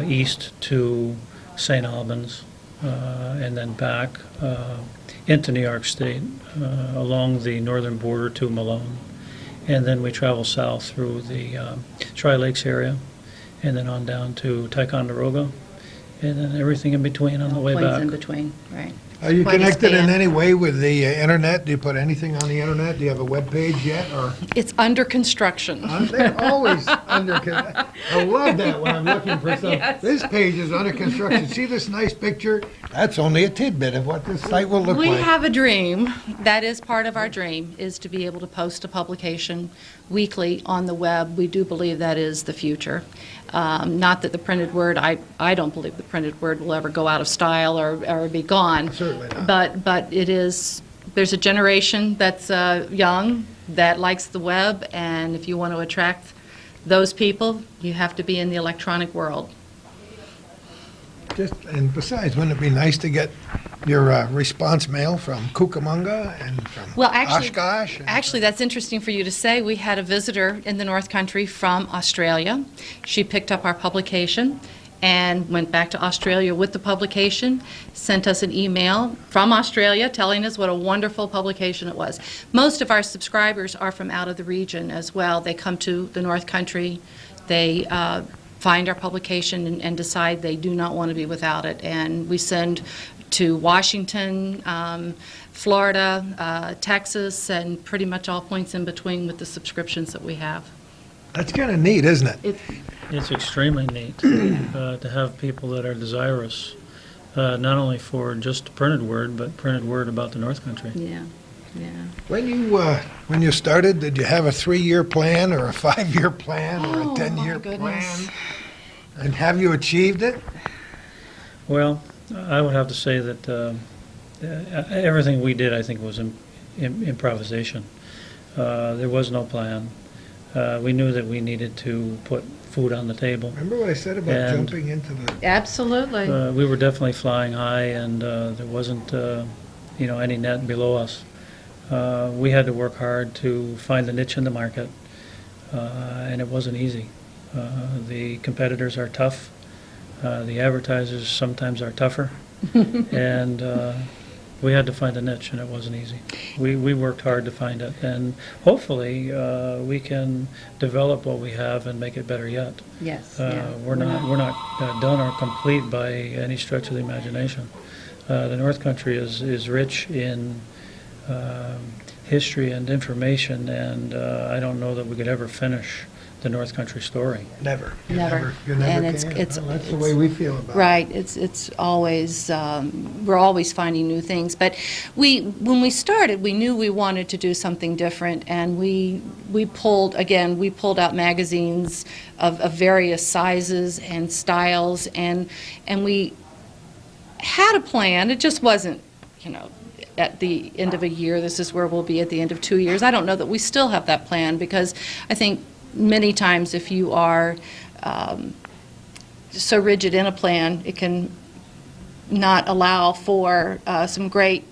east to St. Albans, and then back into New York State along the northern border to Malone. And then we travel south through the Tri-Lakes area and then on down to Ticonderoga, and then everything in between on the way Points back. in between, right. Are you Quite a connected in span. any way with the internet? Do you put anything on the internet? Do you have a web page yet, or? It's under construction. They're always under. I love that when I'm looking for something. Yes. This page is under construction. See this nice picture? That's only a tidbit of what this site will look We like. have a dream. That is part of our dream, is to be able to post a publication weekly on the web. We do believe that is the future. Not that the printed word, I don't believe the printed word will ever go out of style or be gone. Certainly not. But it is, there's a generation that's young that likes the web, and if you want to attract those people, you have to be in the electronic world. And besides, wouldn't it be nice to get your response mail from Cucamonga and from Well, actually, Oshkosh? actually, that's interesting for you to say. We had a visitor in the North Country from Australia. She picked up our publication and went back to Australia with the publication, sent us an email from Australia telling us what a wonderful publication it was. Most of our subscribers are from out of the region as well. They come to the North Country, they find our publication and decide they do not want to be without it. And we send to Washington, Florida, Texas, and pretty much all points in between with the subscriptions that we have. That's kind of neat, isn't it? It's extremely neat to have people that are desirous, not only for just printed word, but printed word about the North Country. Yeah, yeah. When you started, did you have a 3-year plan or a 5-year plan or a Oh, 10-year my goodness. plan? And have you achieved it? Well, I would have to say that everything we did, I think, was improvisation. There was no plan. We knew that we needed to put food on the table. Remember what I said about And- jumping into the... Absolutely. We were definitely flying high, and there wasn't, any net below us. We had to work hard to find the niche in the market, and it wasn't easy. The competitors are tough. The advertisers sometimes are tougher, and we had to find a niche, and it wasn't easy. We worked hard to find it, and hopefully we can develop what we have and make it better yet. Yes. We're not done or complete by any stretch of the imagination. The North Country is rich in history and information, and I don't know that we could ever finish the North Country story. Never. You Never. You never And can. it's Well, that's the way we feel about it. Right. It's always, we're always finding new things. But when we started, we knew we wanted to do something different, and we pulled out magazines of various sizes and styles, and we had a plan. It just wasn't, at the end of a year, this is where we'll be at the end of 2 years. I don't know that we still have that plan, because I think many times if you are so rigid in a plan, it can not allow for some great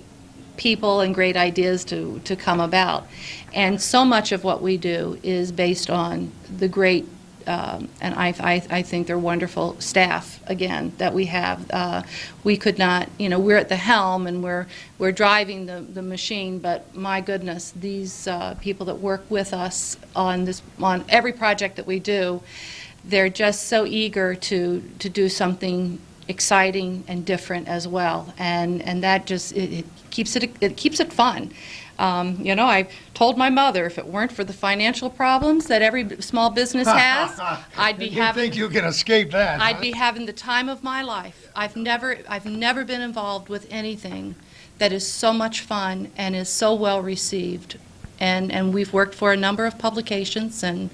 people and great ideas to come about. And so much of what we do is based on the great, and I think they're wonderful staff, again, that we have. We could not, we're at the helm and we're driving the machine, but my goodness, these people that work with us on every project that we do, they're just so eager to do something exciting and different as well, and that just it keeps it fun. I told my mother if it weren't for the financial problems that every small business has, I'd be You having think you can escape that, I'd huh? be having the time of my life. I've never been involved with anything that is so much fun and is so well received. And we've worked for a number of publications, and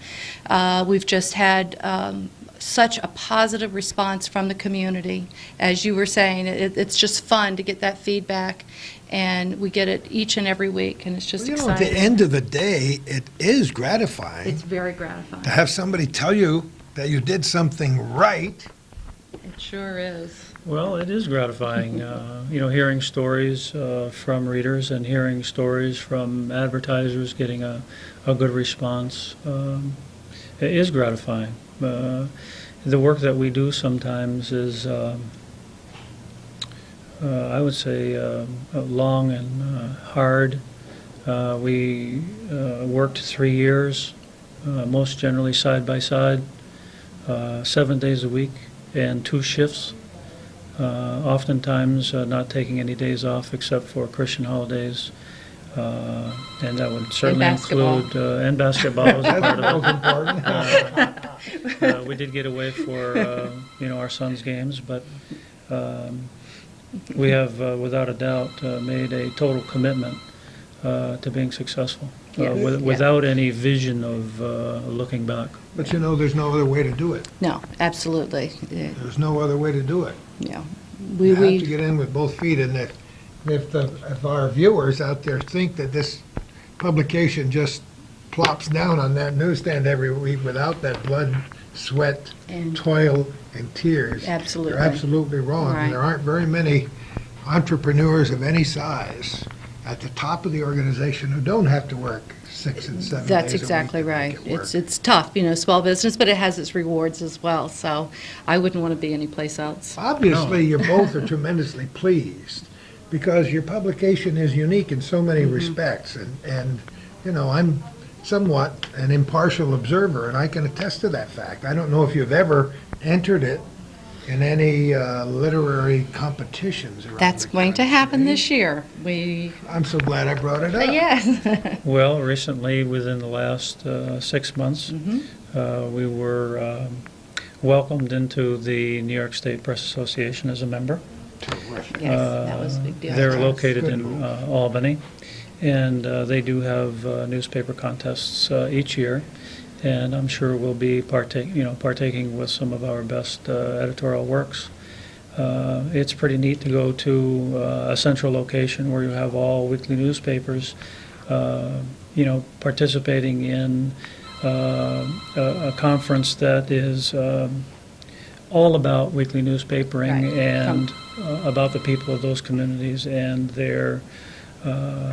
we've just had such a positive response from the community. As you were saying, it's just fun to get that feedback, and we get it each and every week, and it's just Well, at exciting. the end of the day, it is gratifying It's very gratifying. to have somebody tell you that you did something right. It sure is. Well, it is gratifying, hearing stories from readers and hearing stories from advertisers, getting a good response. It is gratifying. The work that we do sometimes is, I would say, long and hard. We worked 3 years, most generally side by side, 7 days a week and 2 shifts. Oftentimes not taking any days off except for Christian holidays, and that would certainly basketball. include, and basketball was a part of Most important. it. We did get away for, our son's games, but we have, without a doubt, made a total commitment to being successful, Yes. Yeah. without any vision of looking back. But there's no other way to do it. No, absolutely. There's no other way to do it. Yeah. You have to get in with both feet, and if our viewers out there think that this publication just plops down on that newsstand every week without that blood, sweat, And- toil, and tears, Absolutely. they're absolutely wrong. Right. And there aren't very many entrepreneurs of any size at the top of the organization who don't have to work 6 and 7 days That's a week exactly to make right. it work. It's tough, small business, but it has its rewards as well, so I wouldn't want to be anyplace else. Obviously, you both are tremendously pleased because your publication is unique in so many respects. And I'm somewhat an impartial observer, and I can attest to that fact. I don't know if you've ever entered it in any literary competitions around That's the going to happen country. this year. I'm so glad I brought it up. Yes. Well, recently, within the last 6 months, we were welcomed into the New York State Press Association as a member. Terrific. Yes, that was a big deal. They're That's located good in move. Albany, and they do have newspaper contests each year, and I'm sure we'll be partaking with some of our best editorial works. It's pretty neat to go to a central location where you have all weekly newspapers, participating in a conference that is all about weekly newspapering Right. and about the people of those communities and their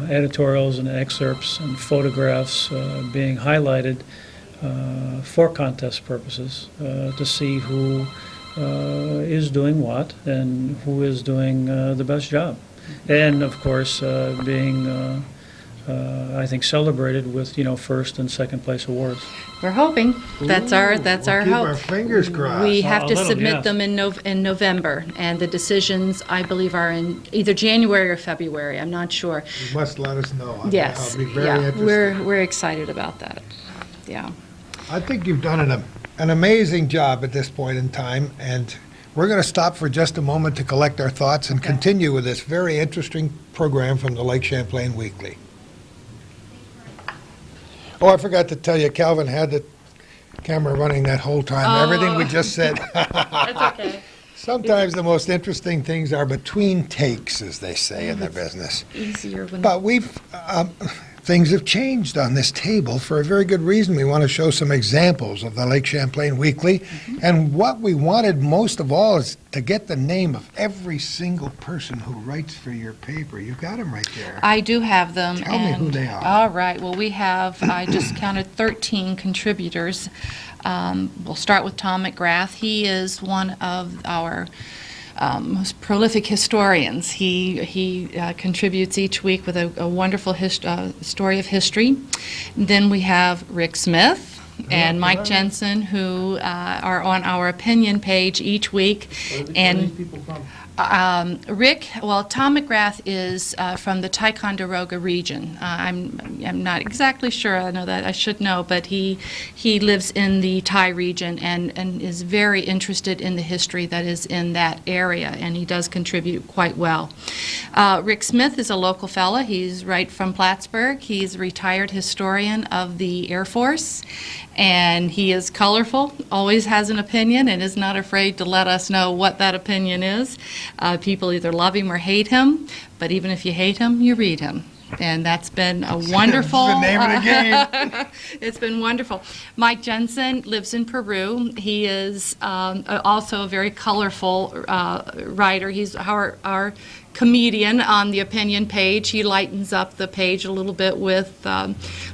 editorials and excerpts and photographs being highlighted for contest purposes to see who is doing what and who is doing the best job. And, of course, being, I think, celebrated with, first and second place awards. We're hoping. That's our We'll keep hope. our fingers crossed. We have A to little, submit yes. them in November, and the decisions, I believe, are in either January or February. I'm not sure. You must let us know. Yes. I'll be very Yeah, interested. we're excited about that. Yeah. I think you've done an amazing job at this point in time, and we're going to stop for just a moment to collect our thoughts and continue with this very interesting program from the Lake Champlain Weekly. Oh, I forgot to tell you, Calvin had the camera running that whole time. Everything we just said. That's okay. Sometimes the most interesting things are between takes, as they say in the business. Easier when. But things have changed on this table for a very good reason. We want to show some examples of the Lake Champlain Weekly. And what we wanted most of all is to get the name of every single person who writes for your paper. You've got them right there. I do have them. Tell me who they are. All right. Well, I just counted 13 contributors. We'll start with Tom McGrath. He is one of our most prolific historians. He contributes each week with a wonderful story of history. Then we have Rick Smith and Mike Jensen, who are on our opinion page each week. Where are And these people from? Rick, well, Tom McGrath is from the Ticonderoga region. I'm not exactly sure. I know that I should know, but he lives in the Thai region and is very interested in the history that is in that area, and he does contribute quite well. Rick Smith is a local fella. He's right from Plattsburgh. He's a retired historian of the Air Force, and he is colorful, always has an opinion, and is not afraid to let us know what that opinion is. People either love him or hate him, but even if you hate him, you read him. And that's been a wonderful... That's the name of the game. It's been wonderful. Mike Jensen lives in Peru. He is also a very colorful writer. He's our comedian on the opinion page. He lightens up the page a little bit with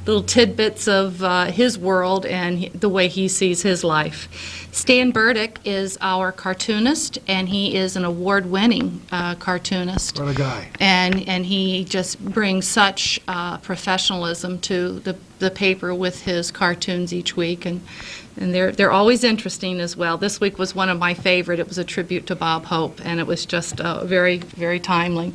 little tidbits of his world and the way he sees his life. Stan Burdick is our cartoonist, and he is an award-winning cartoonist. What a guy. And he just brings such professionalism to the paper with his cartoons each week, and they're always interesting as well. This week was one of my favorite. It was a tribute to Bob Hope, and it was just very, very timely.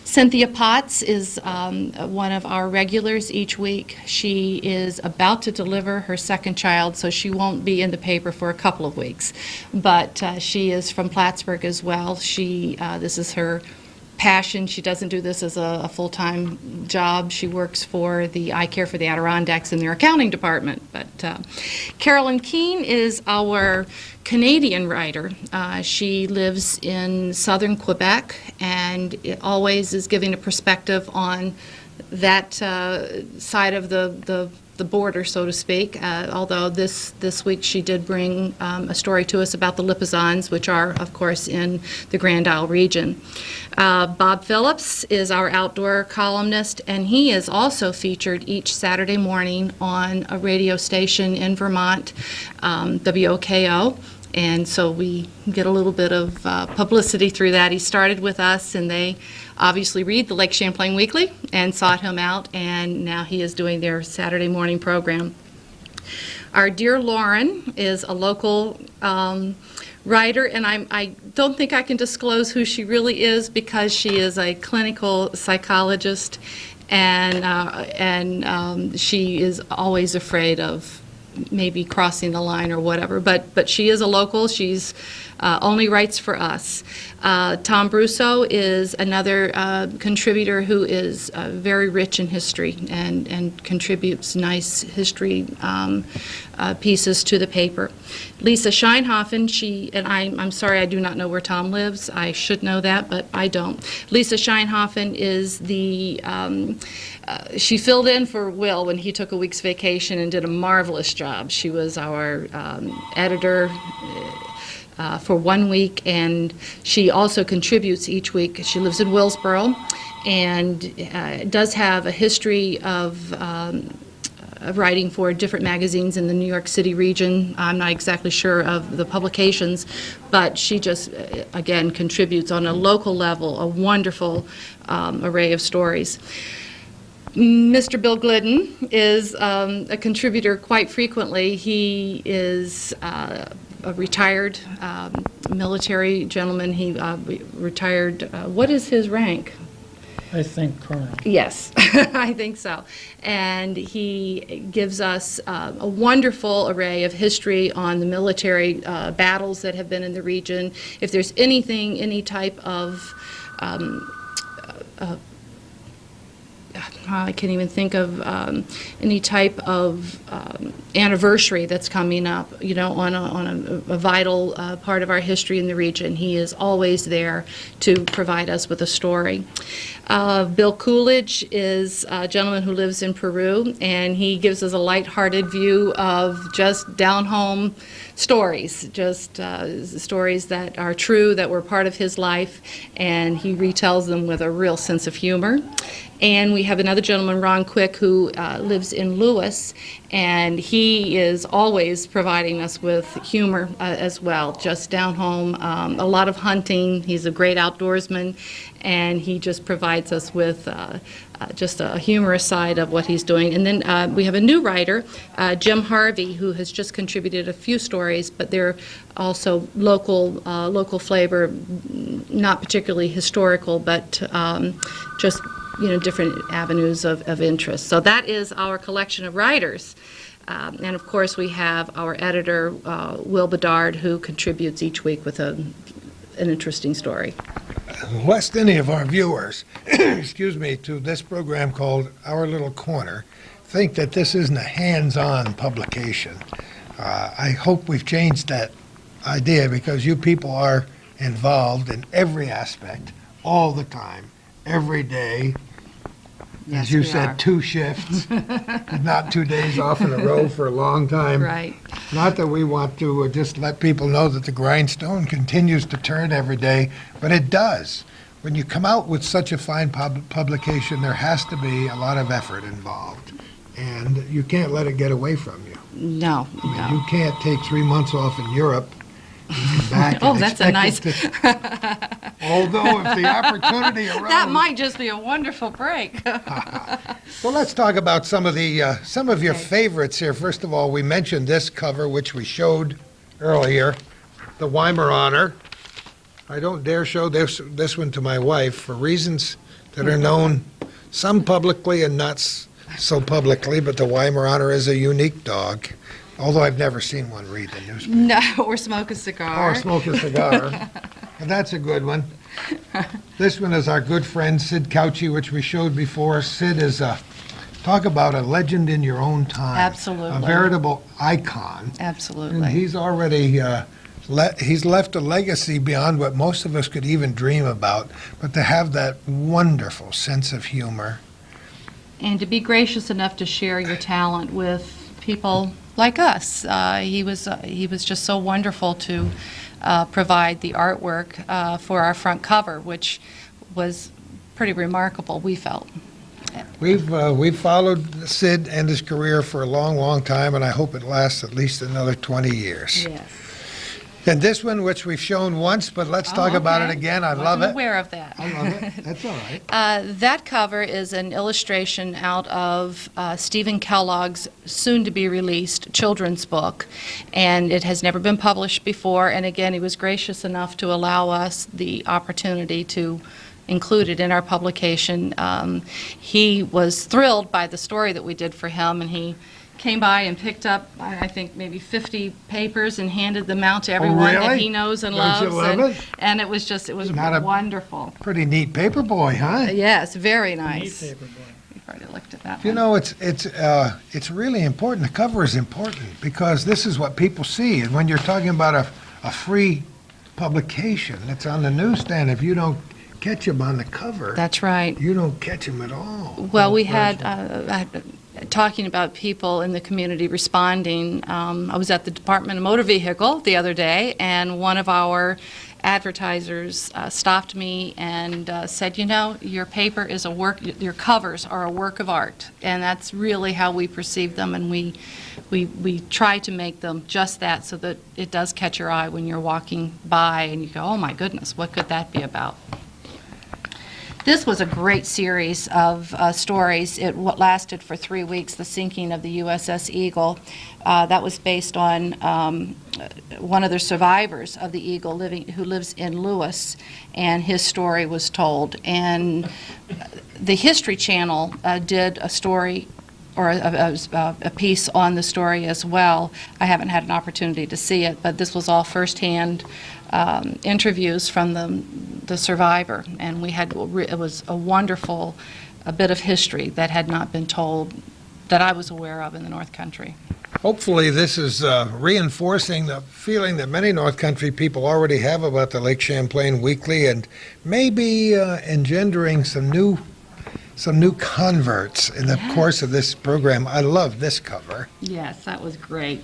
Cynthia Potts is one of our regulars each week. She is about to deliver her second child, so she won't be in the paper for a couple of weeks. But she is from Plattsburgh as well. This is her passion. She doesn't do this as a full-time job. She works for I Care for the Adirondacks in their accounting department. But Carolyn Keene is our Canadian writer. She lives in southern Quebec and always is giving a perspective on that side of the border, so to speak, although this week she did bring a story to us about the Lipizans, which are, of course, in the Grand Isle region. Bob Phillips is our outdoor columnist, and he is also featured each Saturday morning on a radio station in Vermont, WOKO. And so we get a little bit of publicity through that. He started with us, and they obviously read the Lake Champlain Weekly and sought him out, and now he is doing their Saturday morning program. Our dear Lauren is a local writer, and I don't think I can disclose who she really is because she is a clinical psychologist, and she is always afraid of maybe crossing the line or whatever, but she is a local. She's only writes for us. Tom Brusso is another contributor who is very rich in history and contributes nice history pieces to the paper. Lisa Scheinhofen, I'm sorry, I do not know where Tom lives. I should know that, but I don't. Lisa Scheinhofen is she filled in for Will when he took a week's vacation and did a marvelous job. She was our editor for 1 week, and she also contributes each week. She lives in Willsboro and does have a history of writing for different magazines in the New York City region. I'm not exactly sure of the publications, but she just, again, contributes on a local level, a wonderful array of stories. Mr. Bill Glidden is a contributor quite frequently. He is a retired military gentleman. He retired, what is his rank? I think Colonel. Yes, I think so. And he gives us a wonderful array of history on the military battles that have been in the region. If there's anything, any type of I can't even think of any type of anniversary that's coming up, on a vital part of our history in the region. He is always there to provide us with a story. Bill Coolidge is a gentleman who lives in Peru, and he gives us a lighthearted view of just down-home stories, just stories that are true, that were part of his life, and he retells them with a real sense of humor. And we have another gentleman, Ron Quick, who lives in Lewis, and he is always providing us with humor as well, just down home, a lot of hunting. He's a great outdoorsman, and he just provides us with just a humorous side of what he's doing. And then we have a new writer, Jim Harvey, who has just contributed a few stories, but they're also local flavor, not particularly historical, but just different avenues of interest. So that is our collection of writers. And of course, we have our editor, Will Bedard, who contributes each week with an interesting story. Lest any of our viewers, excuse me, to this program called Our Little Corner, think that this isn't a hands-on publication. I hope we've changed that idea, because you people are involved in every aspect, all the time, every day. Yes, As you we said, are. 2 shifts, not 2 days off in a row for a long time. Right. Not that we want to just let people know that the grindstone continues to turn every day, but it does. When you come out with such a fine publication, there has to be a lot of effort involved, and you can't let it get away from you. No, You no. can't take 3 months off in Europe and come back Oh, and that's a expect nice. it to- Although if the opportunity arose. That might just be a wonderful break. Well, let's talk about some of your favorites here. First of all, we mentioned this cover, which we showed earlier, the Weimaraner. I don't dare show this one to my wife for reasons that are known, some publicly and not so publicly, but the Weimaraner is a unique dog, although I've never seen one read the newspaper. No, or smoke a cigar. Or smoke a cigar. And that's a good one. This one is our good friend Sid Cauchi, which we showed before. Sid is talk about a legend in your own time. Absolutely. A veritable icon. Absolutely. And he's already he's left a legacy beyond what most of us could even dream about. But to have that wonderful sense of humor. And to be gracious enough to share your talent with people like us. He was just so wonderful to provide the artwork for our front cover, which was pretty remarkable, we felt. We've followed Sid and his career for a long, long time, and I hope it lasts at least another 20 years. Yes. And this one, which we've shown once, but let's talk about it again. I love Wasn't it. aware of that. I love it. That's all right. That cover is an illustration out of Stephen Kellogg's soon-to-be-released children's book, and it has never been published before. And again, he was gracious enough to allow us the opportunity to include it in our publication. He was thrilled by the story that we did for him, and he came by and picked up, I think, maybe 50 papers and handed them out to everyone that really? he knows and Don't you loves. love it? And it was Not a- wonderful. Pretty neat paper boy, huh? Yes, very nice. Neat paper boy. You've already looked at that You one. know, it's really important. The cover is important because this is what people see. And when you're talking about a free publication that's on the newsstand, if you don't catch them on the cover, That's right. you don't catch them at all. Well, we had, talking about people in the community responding, I was at the Department of Motor Vehicle the other day, and one of our advertisers stopped me and said, you know, your paper is your covers are a work of art, and that's really how we perceive them, and we try to make them just that so that it does catch your eye when you're walking by and you go, oh my goodness, what could that be about? This was a great series of stories. It lasted for 3 weeks, The Sinking of the USS Eagle. That was based on one of the survivors of the Eagle who lives in Lewis, and his story was told. And the History Channel did a story or a piece on the story as well. I haven't had an opportunity to see it, but this was all firsthand interviews from the survivor, and it was a wonderful bit of history that had not been told that I was aware of in the North Country. Hopefully, this is reinforcing the feeling that many North Country people already have about the Lake Champlain Weekly, and maybe engendering some new converts in the course of this program. I love this cover. Yes, that was great.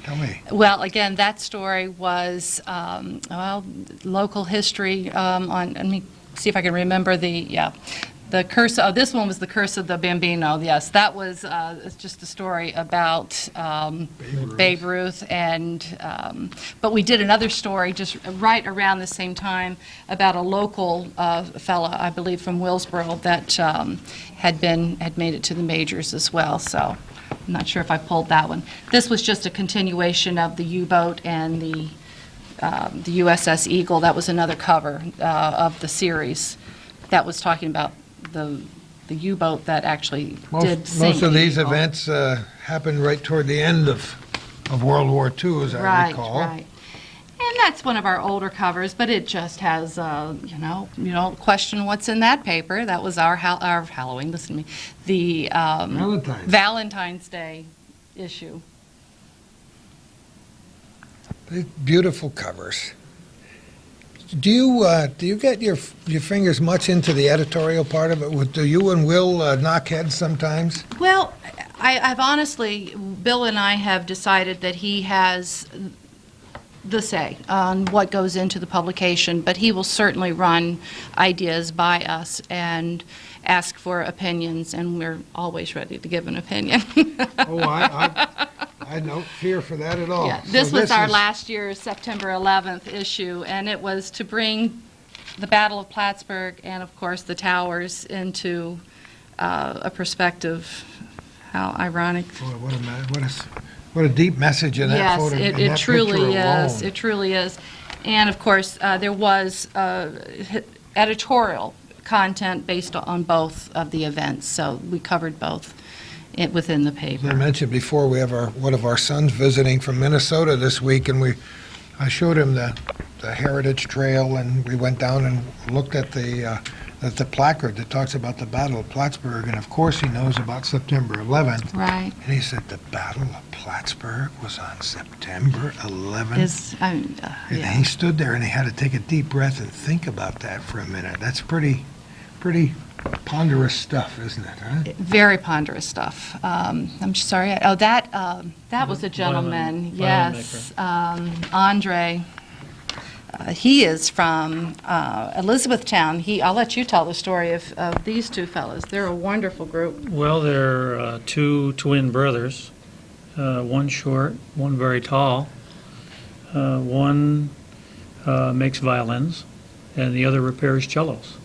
Tell me. Well, again, that story was, local history let me see if I can remember the The curse, oh, this one was the Curse of the Bambino, yes. That was it's just a story about Babe Ruth, and, but we did another story just right around the same time about a local fella, I believe from Willsboro, that had made it to the majors as well, so I'm not sure if I pulled that one. This was just a continuation of the U-boat and the USS Eagle. That was another cover of the series that was talking about the U-boat that actually did sink. Most of the these Eagle. events happened right toward the end of World War II, as I recall. Right. And that's one of our older covers, but it just has, you don't question what's in that paper. That was our Halloween, listen to me, the Valentine's Day issue. They're beautiful covers. Do you get your fingers much into the editorial part of it? Do you and Will knock heads sometimes? Well, I've honestly, Bill and I have decided that he has the say on what goes into the publication, but he will certainly run ideas by us and ask for opinions, and we're always ready to give an opinion. Oh, I don't fear for that at all. Yeah, this was our is- last year's September 11th issue, and it was to bring the Battle of Plattsburgh and, of course, the towers into a perspective. How ironic. Boy, what a deep message in that Yes, photo. in it that truly picture is. alone. It truly is. And, of course, there was editorial content based on both of the events, so we covered both within the As I paper. mentioned before, we have one of our sons visiting from Minnesota this week, and I showed him the Heritage Trail, and we went down and looked at the placard that talks about the Battle of Plattsburgh, and of course he knows about September 11th. Right. And he said, the Battle of Plattsburgh was on September 11th? And Yeah. he stood there and he had to take a deep breath and think about that for a minute. That's pretty ponderous stuff, isn't it, huh? Very ponderous stuff. I'm sorry. That was a gentleman. Violin Yes, Andre. He is from Elizabethtown. I'll let you tell the story of these two fellows. They're a wonderful group. Well, they're two twin brothers, one short, one very tall. One makes violins, and the other repairs cellos.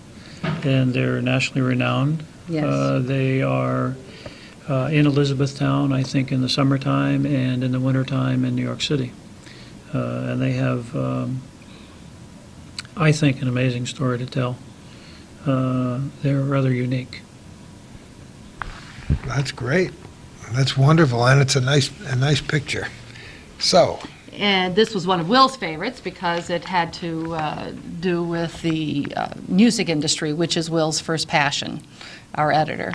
And they're nationally renowned. Yes. They are in Elizabethtown, I think, in the summertime, and in the wintertime in New York City. And they have, I think, an amazing story to tell. They're rather unique. That's great. That's wonderful, and it's a nice picture. So, And this was one of Will's favorites because it had to do with the music industry, which is Will's first passion, our editor.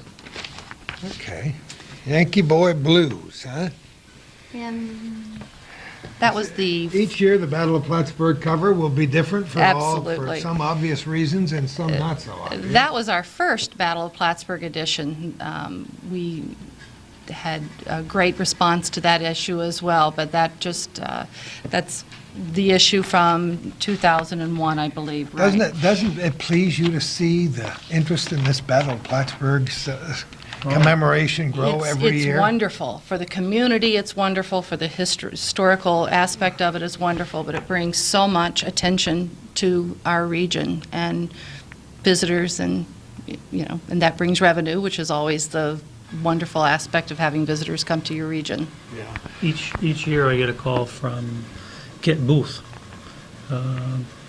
okay. Yankee Boy Blues, huh? And that was the, Each year, the Battle of Plattsburgh cover will be different for Absolutely. some obvious reasons and some not so obvious. that was our first Battle of Plattsburgh edition. We had a great response to that issue as well, but that's the issue from 2001, I believe, right? Doesn't it please you to see the interest in this Battle of Plattsburgh's commemoration grow every year? It's wonderful. For the community, it's wonderful. For the historical aspect of it, it's wonderful, but it brings so much attention to our region and visitors, and, and that brings revenue, which is always the wonderful aspect of having visitors come to your region. Each year I get a call from Kit Booth,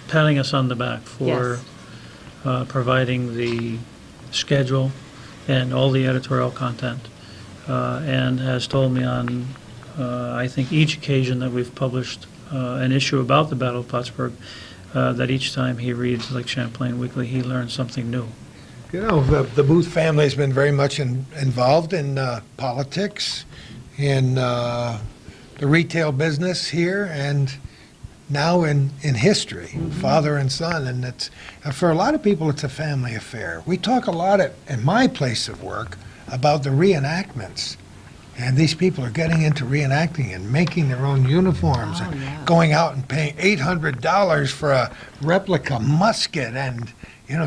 patting us on the back for providing the schedule and all the editorial content, and has told me on, I think, each occasion that we've published an issue about the Battle of Plattsburgh, that each time he reads, like Champlain Weekly, he learns something new. The Booth family has been very much involved in politics, in the retail business here, and now in history, father and son. And it's for a lot of people, it's a family affair. We talk a lot at my place of work about the reenactments. And these people are getting into reenacting and making their own uniforms and going out and paying $800 for a replica musket and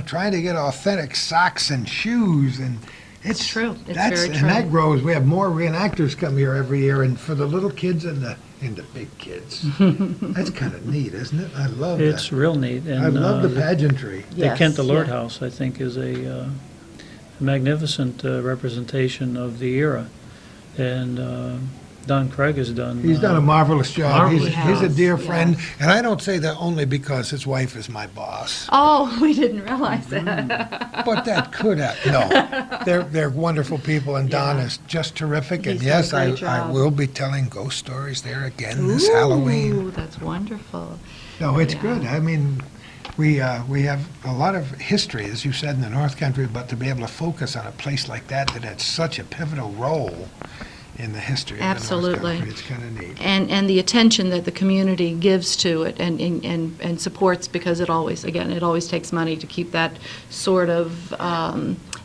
trying to get authentic socks and shoes, and it's true. It's that's, very and true. that grows. We have more reenactors come here every year, and for the little kids and the big kids, that's kind of neat, isn't it? I love It's that. real neat. And, I love the pageantry. The Yes, Kent the Lord yeah. House, I think, is a magnificent representation of the era. And Don Craig has done... He's done a marvelous job. marvelous He's a job. dear Yes, friend, yes. and I don't say that only because his wife is my boss. Oh, we didn't realize that. But that could have, no. They're wonderful people, and Don Yeah. is just terrific. And He's done a yes, great I job. will be telling ghost stories there again this Halloween. Ooh, that's wonderful. No, it's Yeah. good. I mean, we have a lot of history, as you said, in the North Country, but to be able to focus on a place like that had such a pivotal role in the history of Absolutely. the North Country, it's kind of neat. And the attention that the community gives to it and supports, because it always takes money to keep that sort of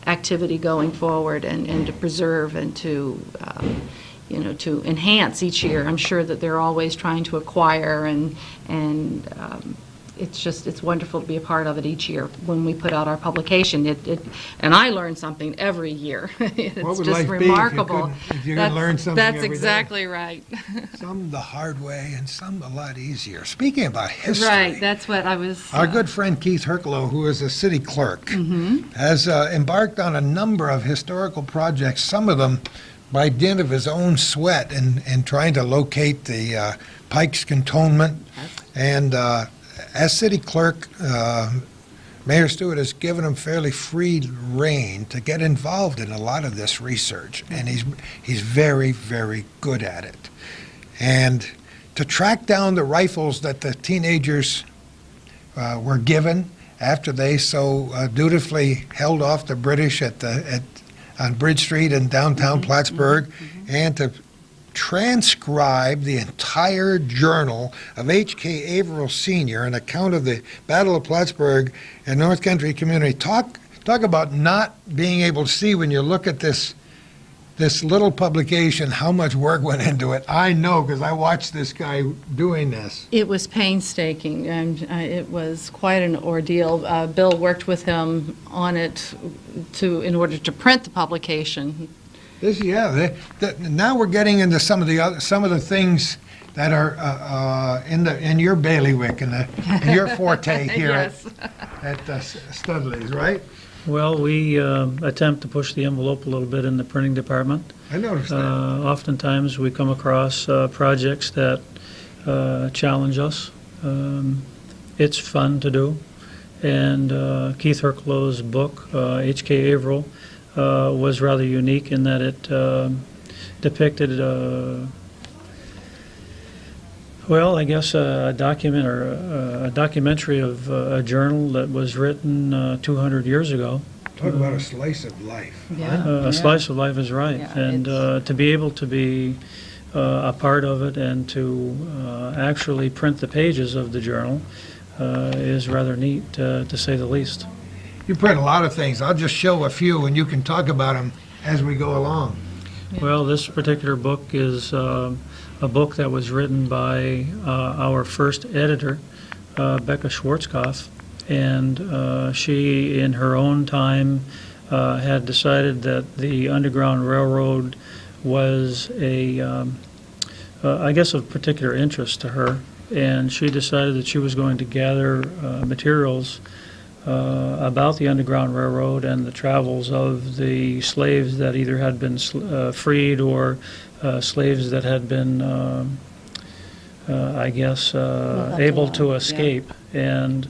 activity going forward and to preserve and to to enhance each year. I'm sure that they're always trying to acquire and it's wonderful to be a part of it each year when we put out our publication. And I learn something every year. It's What would just life be if you remarkable. couldn't- if you could learn something That's every day? exactly right. Some the hard way and some a lot easier. Speaking about history. Right, that's what I was. Our good friend Keith Herklow, who is a city clerk, has embarked on a number of historical projects, some of them by dint of his own sweat and trying to locate the Pikes Cantonment. And as city clerk, Mayor Stewart has given him fairly free rein to get involved in a lot of this research, and he's very, very good at it. And to track down the rifles that the teenagers were given after they so dutifully held off the British on Bridge Street in downtown Plattsburgh, and to transcribe the entire journal of H.K. Averill Sr., an account of the Battle of Plattsburgh and North Country community. Talk about not being able to see when you look at this little publication how much work went into it. I know because I watched this guy doing this. It was painstaking, and it was quite an ordeal. Bill worked with him on it in order to print the publication. Now we're getting into some of the things that are in your bailiwick and in your forte here Yes. at Studley's, right? Well, we attempt to push the envelope a little bit in the printing department. I noticed that. Oftentimes, we come across projects that challenge us. It's fun to do. And Keith Herklow's book, H.K. Averill, was rather unique in that it depicted, a document or a documentary of a journal that was written 200 years ago. Talk about a slice of life. A slice of life is right. Yeah, And to be able to be a part of it and to actually print the pages of the journal is rather neat, to say the least. You print a lot of things. I'll just show a few, and you can talk about them as we go along. Well, this particular book is a book that was written by our first editor, Becca Schwarzkopf, and she, in her own time, had decided that the Underground Railroad was of particular interest to her, and she decided that she was going to gather materials about the Underground Railroad and the travels of the slaves that either had been freed or slaves that had been, able to escape. And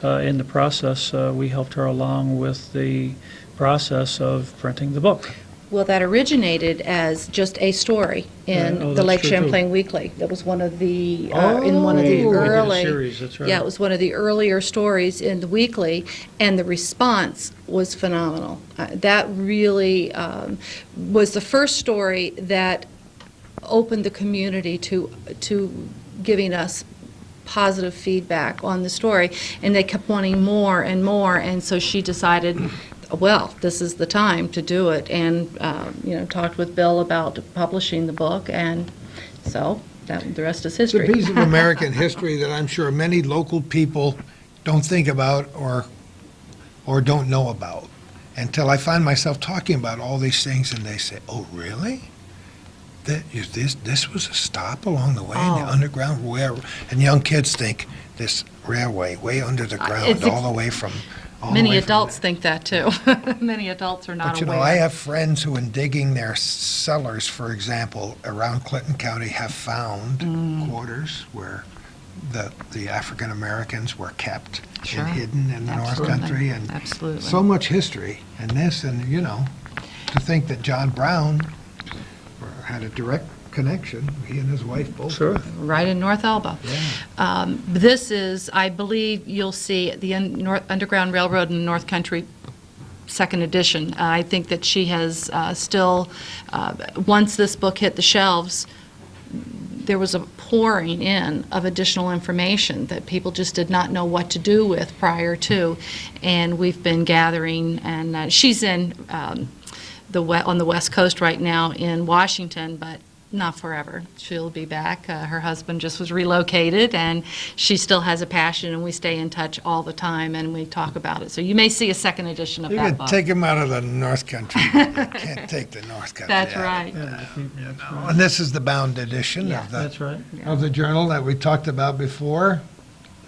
in the process, we helped her along with the process of printing the book. Well, that originated as just a story in Oh, the that's Lake true, too. Champlain Weekly. That was one of the, in one of the We did a early. series, that's right. Yeah, it was one of the earlier stories in the weekly, and the response was phenomenal. That really was the first story that opened the community to giving us positive feedback on the story, and they kept wanting more and more, and so she decided, well, this is the time to do it, and talked with Bill about publishing the book, and so the rest is It's a history. piece of American history that I'm sure many local people don't think about or or don't know about, until I find myself talking about all these things, and they say, "Oh, really? This was a stop along the way in the Oh. Underground Railroad," and young kids think this railway way under the ground, it's all the way from. all the Many way from adults think that too. Many adults are not But you know, aware. I have friends who, in digging their cellars, for example, around Clinton County, have found quarters where the African Americans were kept Sure. and hidden in the North Absolutely. Country, and Absolutely. so much history in this, and to think that John Brown had a direct connection, he and his wife both. Sure. Right in North Elba. This is, I believe, you'll see the Underground Railroad in the North Country, second edition. I think that she has still, once this book hit the shelves, there was a pouring in of additional information that people just did not know what to do with prior to. And we've been gathering, and she's in on the West Coast right now in Washington, but not forever. She'll be back. Her husband just was relocated, and she still has a passion, and we stay in touch all the time, and we talk about it. So you may see a second edition of You that could book. take him out of the North Country. You can't take the North Country That's out. right. And this is the bound edition Yeah. of That's right. the journal that we talked about before.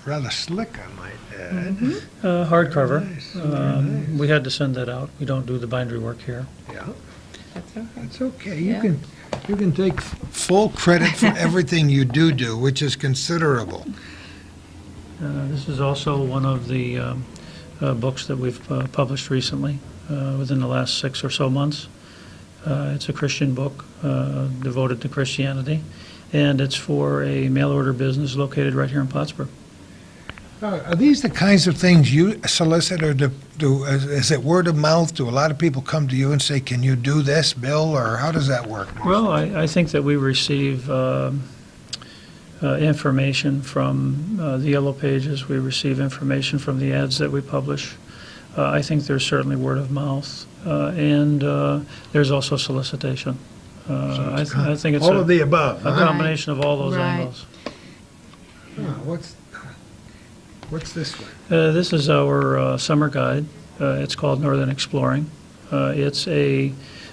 Rather slick, I might add. Hardcover. Nice, very nice. We had to send that out. We don't do the bindery work here. Yeah, That's okay. that's okay. Yeah. You can take full credit for everything you do, which is considerable. This is also one of the books that we've published recently, within the last 6 or so months. It's a Christian book devoted to Christianity, and it's for a mail-order business located right here in Plattsburgh. Are these the kinds of things you solicit, or is it word of mouth? Do a lot of people come to you and say, "Can you do this, Bill?" Or how does that work? Well, I think that we receive information from the Yellow Pages. We receive information from the ads that we publish. I think there's certainly word of mouth, and there's also solicitation. I think it's all of a the above. a Huh? combination of all those Right. angles. What's this one? This is our summer guide. It's called Northern Exploring. It's a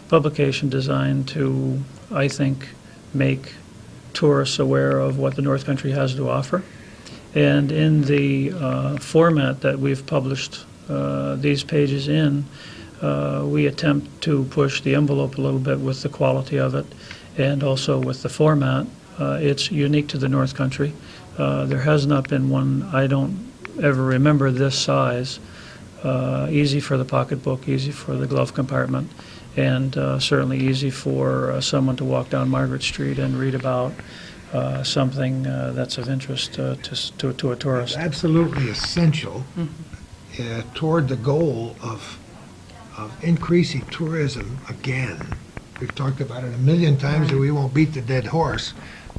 publication designed to, I think, make tourists aware of what the North Country has to offer. And in the format that we've published these pages in, we attempt to push the envelope a little bit with the quality of it and also with the format. It's unique to the North Country. There has not been one, I don't ever remember this size, easy for the pocketbook, easy for the glove compartment, and certainly easy for someone to walk down Margaret Street and read about something that's of interest to a tourist. It's absolutely essential toward the goal of increasing tourism again. We've talked about it a million times, and we won't beat the dead horse.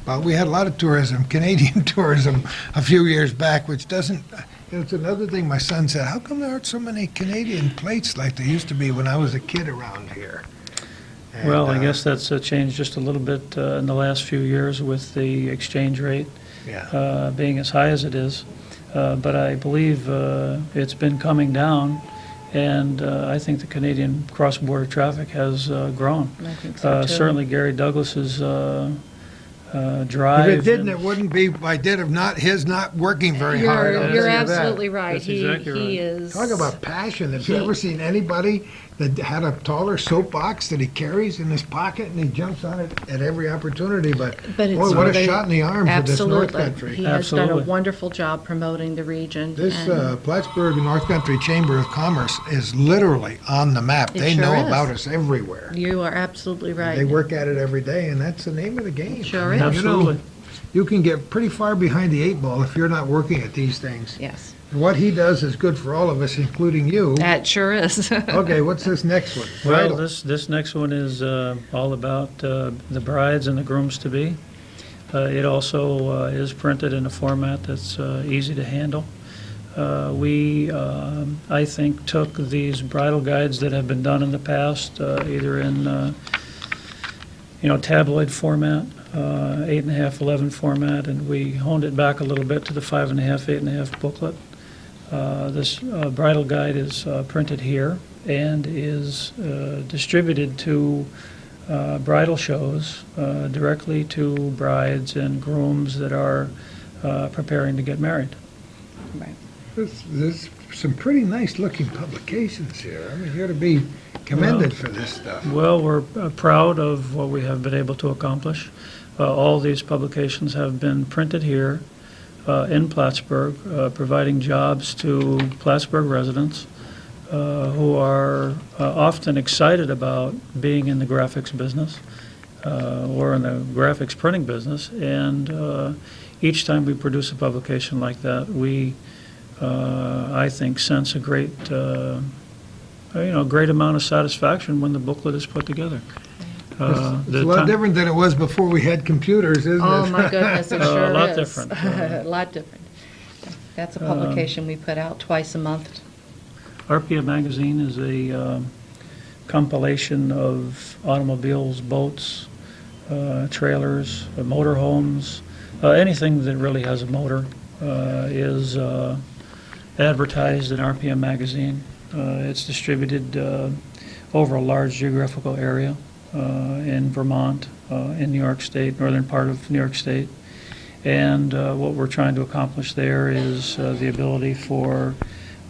But we had a lot of tourism, Canadian tourism, a few years back, which doesn't, it's another thing my son said, how come there aren't so many Canadian plates like there used to be when I was a kid around here? And, Well, I guess that's changed just a little bit in the last few years with the exchange rate Yeah. being as high as it is. But I believe it's been coming down, and I think the Canadian cross-border traffic has grown. I think so, too. Certainly Gary Douglas's If drive. it didn't, and- it wouldn't be by dint of his not working very hard. I'll You're tell you that. absolutely right. That's exactly right. He is. Talk about passion. Have you ever seen anybody that had a taller soapbox that he carries in his pocket and he jumps on it at every opportunity? But But it's boy, what a really- shot in the arm for this North Absolutely. Country. He has done a Absolutely. wonderful job promoting the region. This and- Plattsburgh North Country Chamber of Commerce is literally on the map. It They sure know is. about us everywhere. You are absolutely right. They work at it every day, and that's the name of the game. Sure I mean, is. you know, Absolutely. you can get pretty far behind the 8 ball if you're not working at these things. Yes, And what he does is good for all of us, including you. that sure is. Okay, what's this next one? Well, Bridal. this next one is all about the brides and the grooms-to-be. It also is printed in a format that's easy to handle. We, I think, took these bridal guides that have been done in the past, either in, tabloid format, 8.5, 11 format, and we honed it back a little bit to the 5.5, 8.5 booklet. This bridal guide is printed here and is distributed to bridal shows directly to brides and grooms that are preparing to get married. Right. There's some pretty nice-looking publications here. I mean, you're to be commended for this stuff. Well, we're proud of what we have been able to accomplish. All these publications have been printed here in Plattsburgh, providing jobs to Plattsburgh residents who are often excited about being in the graphics business or in the graphics printing business. And each time we produce a publication like that, we, I think, sense a great great amount of satisfaction when the booklet is put together. It's a lot different than it was before we had computers, isn't it? Oh, my goodness, it sure is. A lot different. A lot different. That's a publication we put out twice a month. RPM Magazine is a compilation of automobiles, boats, trailers, motorhomes, anything that really has a motor is advertised in RPM Magazine. It's distributed over a large geographical area in Vermont, in New York State, northern part of New York State. And what we're trying to accomplish there is the ability for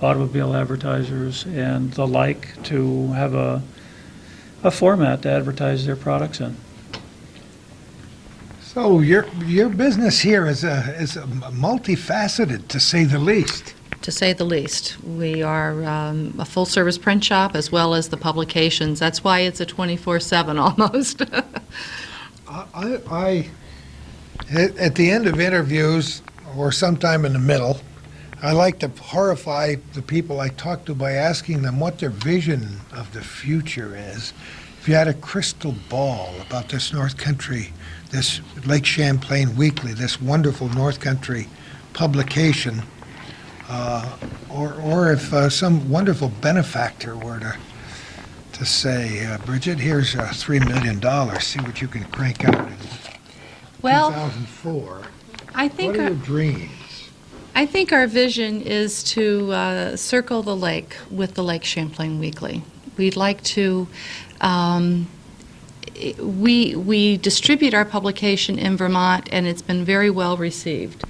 automobile advertisers and the like to have a format to advertise their products in. So your business here is multifaceted, to say the least. To say the least. We are a full-service print shop as well as the publications. That's why it's a 24/7 almost. At the end of interviews, or sometime in the middle, I like to horrify the people I talk to by asking them what their vision of the future is. If you had a crystal ball about this North Country, this Lake Champlain Weekly, this wonderful North Country publication, or if some wonderful benefactor were to say, Bridget, here's $3 million, see what you can crank out in Well, 2004. I think What are our, your dreams? I think our vision is to circle the lake with the Lake Champlain Weekly. We'd like to, we distribute our publication in Vermont, and it's been very well received.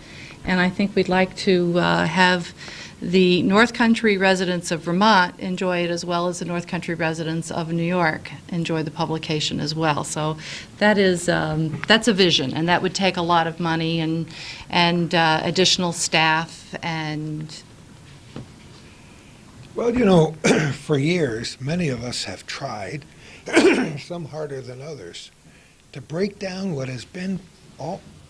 And I think we'd like to have the North Country residents of Vermont enjoy it as well as the North Country residents of New York enjoy the publication as well. So that is, that's a vision, and that would take a lot of money and additional staff and. Well, you know, for years, many of us have tried, some harder than others, to break down what has been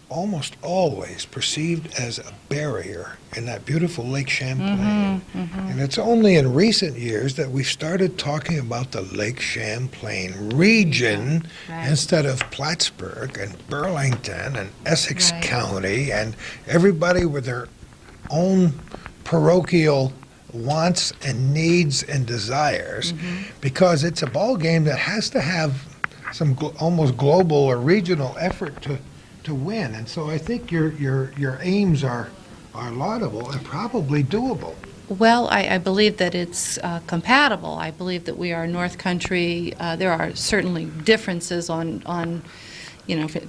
almost always perceived as a barrier in that beautiful Lake Champlain. And it's only in recent years that we've started talking about the Lake Champlain region instead of Plattsburgh and Burlington and Essex County and everybody with their own parochial wants and needs and desires, because it's a ball game that has to have some almost global or regional effort to win. And so I think your aims are laudable and probably doable. Well, I believe that it's compatible. I believe that we are North Country. There are certainly differences on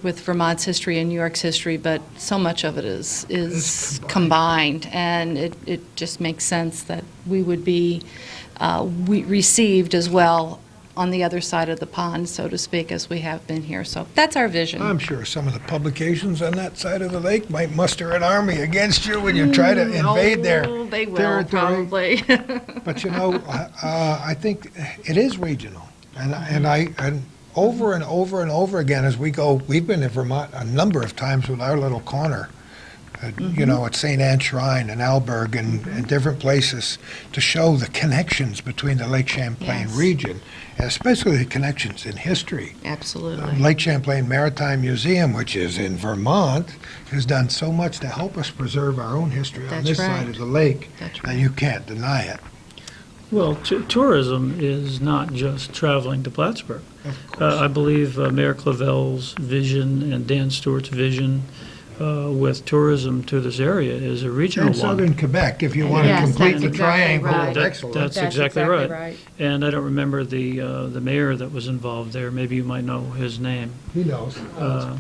with Vermont's history and New York's history, but so much of it is combined, and it just makes sense that we would be received as well on the other side of the pond, so to speak, as we have been here. So that's our vision. I'm sure some of the publications on that side of the lake might muster an army against you when you try to invade their they will, territory. probably. But I think it is regional, and over and over and over again as we go, we've been in Vermont a number of times with our little corner, at St. Anne Shrine and Alberg and different places to show the connections between the Lake Champlain region, and especially the connections in history. Absolutely. Lake Champlain Maritime Museum, which is in Vermont, has done so much to help us preserve our own history on this side of the lake, and you can't deny it. Well, tourism is not just traveling to Plattsburgh. I believe Mayor Clavel's vision and Dan Stewart's vision with tourism to this area is a regional And one. southern Quebec, if you want to Yes, complete that's the exactly triangle right. of excellence. That's exactly right. And I don't remember the mayor that was involved there. Maybe you might know his name. He knows. Uh,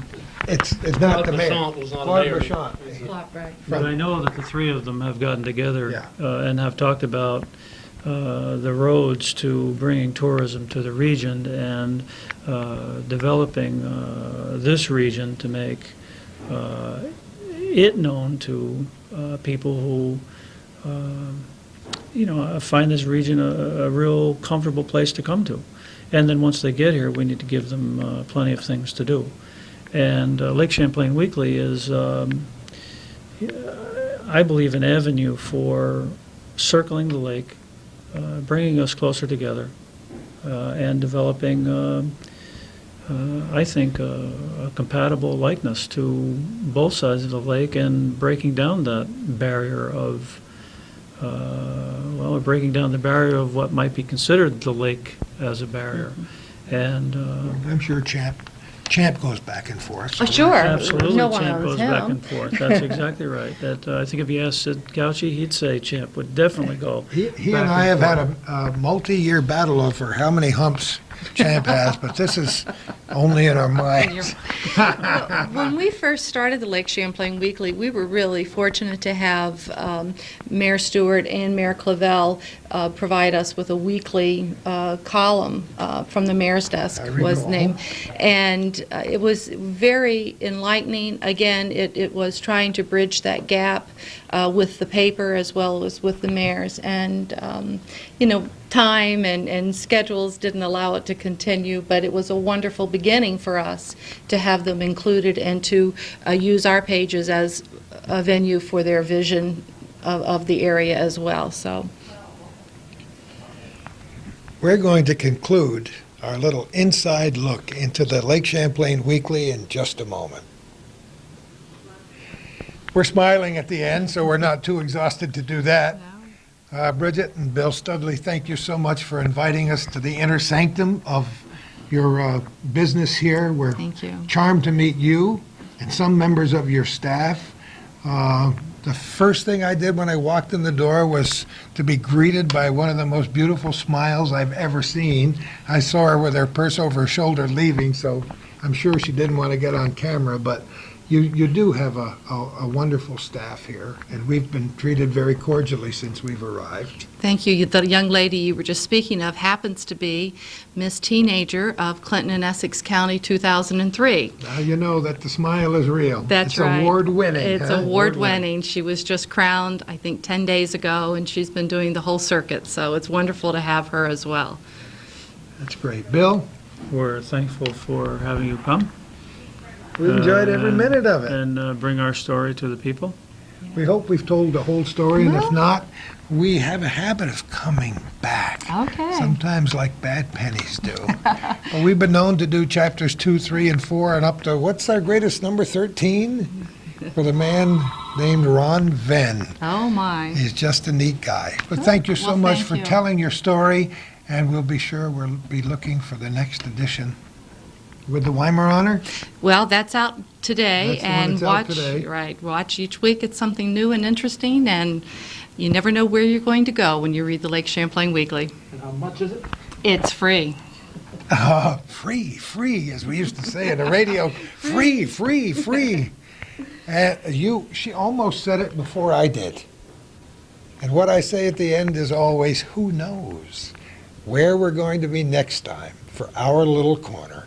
It's not the Claude mayor. Bessant was not a Claude mayor. Bessant. But I know that the three of them have gotten together Yeah. and have talked about the roads to bringing tourism to the region and developing this region to make it known to people who, find this region a real comfortable place to come to. And then once they get here, we need to give them plenty of things to do. And Lake Champlain Weekly is, I believe, an avenue for circling the lake, bringing us closer together, and developing, I think, a compatible likeness to both sides of the lake and breaking down that barrier of, breaking down the barrier of what might be considered the lake as a barrier. And I'm sure Champ goes back and forth. so- Sure. absolutely, No one Champ owns goes back him. and forth. That's exactly right. That, I think if you asked Sid Gauchi, he'd say Champ would definitely go. He back and I have forth. had a multi-year battle over how many humps Champ has, but this is only in our minds. When we first started the Lake Champlain Weekly, we were really fortunate to have Mayor Stewart and Mayor Clavel provide us with a weekly column from the mayor's desk I was recall. named. And it was very enlightening. Again, it was trying to bridge that gap with the paper as well as with the mayors. And, time and schedules didn't allow it to continue, but it was a wonderful beginning for us to have them included and to use our pages as a venue for their vision of the area as well. So We're going to conclude our little inside look into the Lake Champlain Weekly in just a moment. We're smiling at the end, so we're not too exhausted to do that. Bridget and Bill Studley, thank you so much for inviting us to the inner sanctum of your business here. We're thank you. charmed to meet you and some members of your staff. The first thing I did when I walked in the door was to be greeted by one of the most beautiful smiles I've ever seen. I saw her with her purse over her shoulder leaving, so I'm sure she didn't want to get on camera, but you do have a wonderful staff here, and we've been treated very cordially since we've arrived. Thank you. The young lady you were just speaking of happens to be Miss Teenager of Clinton and Essex County 2003. Now you know that the smile is real. That's right. It's award-winning. It's huh? award-winning. She was just crowned, I think, 10 days ago, and she's been doing the whole circuit, so it's wonderful to have her as well. That's great. Bill, We're thankful for having you come. we enjoyed every minute of it. And bring our story to the people. We hope we've told the whole story, and if not, we have a habit of coming back. Okay. Sometimes like bad pennies do. But we've been known to do chapters 2, 3, and 4, and up to, what's our greatest number, 13? For the man named Ron Venn. Oh, my. He's just a neat guy. But thank you so well, much thank for you. telling your story, and we'll be sure we'll be looking for the next edition. With the Weimaraner? Well, that's out today, That's the one and that's out watch, today. right, watch each week. It's something new and interesting, and you never know where you're going to go when you read the Lake Champlain Weekly. And how much is it? It's free. Free, as we used to say in the radio. Free. And she almost said it before I did. And what I say at the end is always, who knows where we're going to be next time for our little corner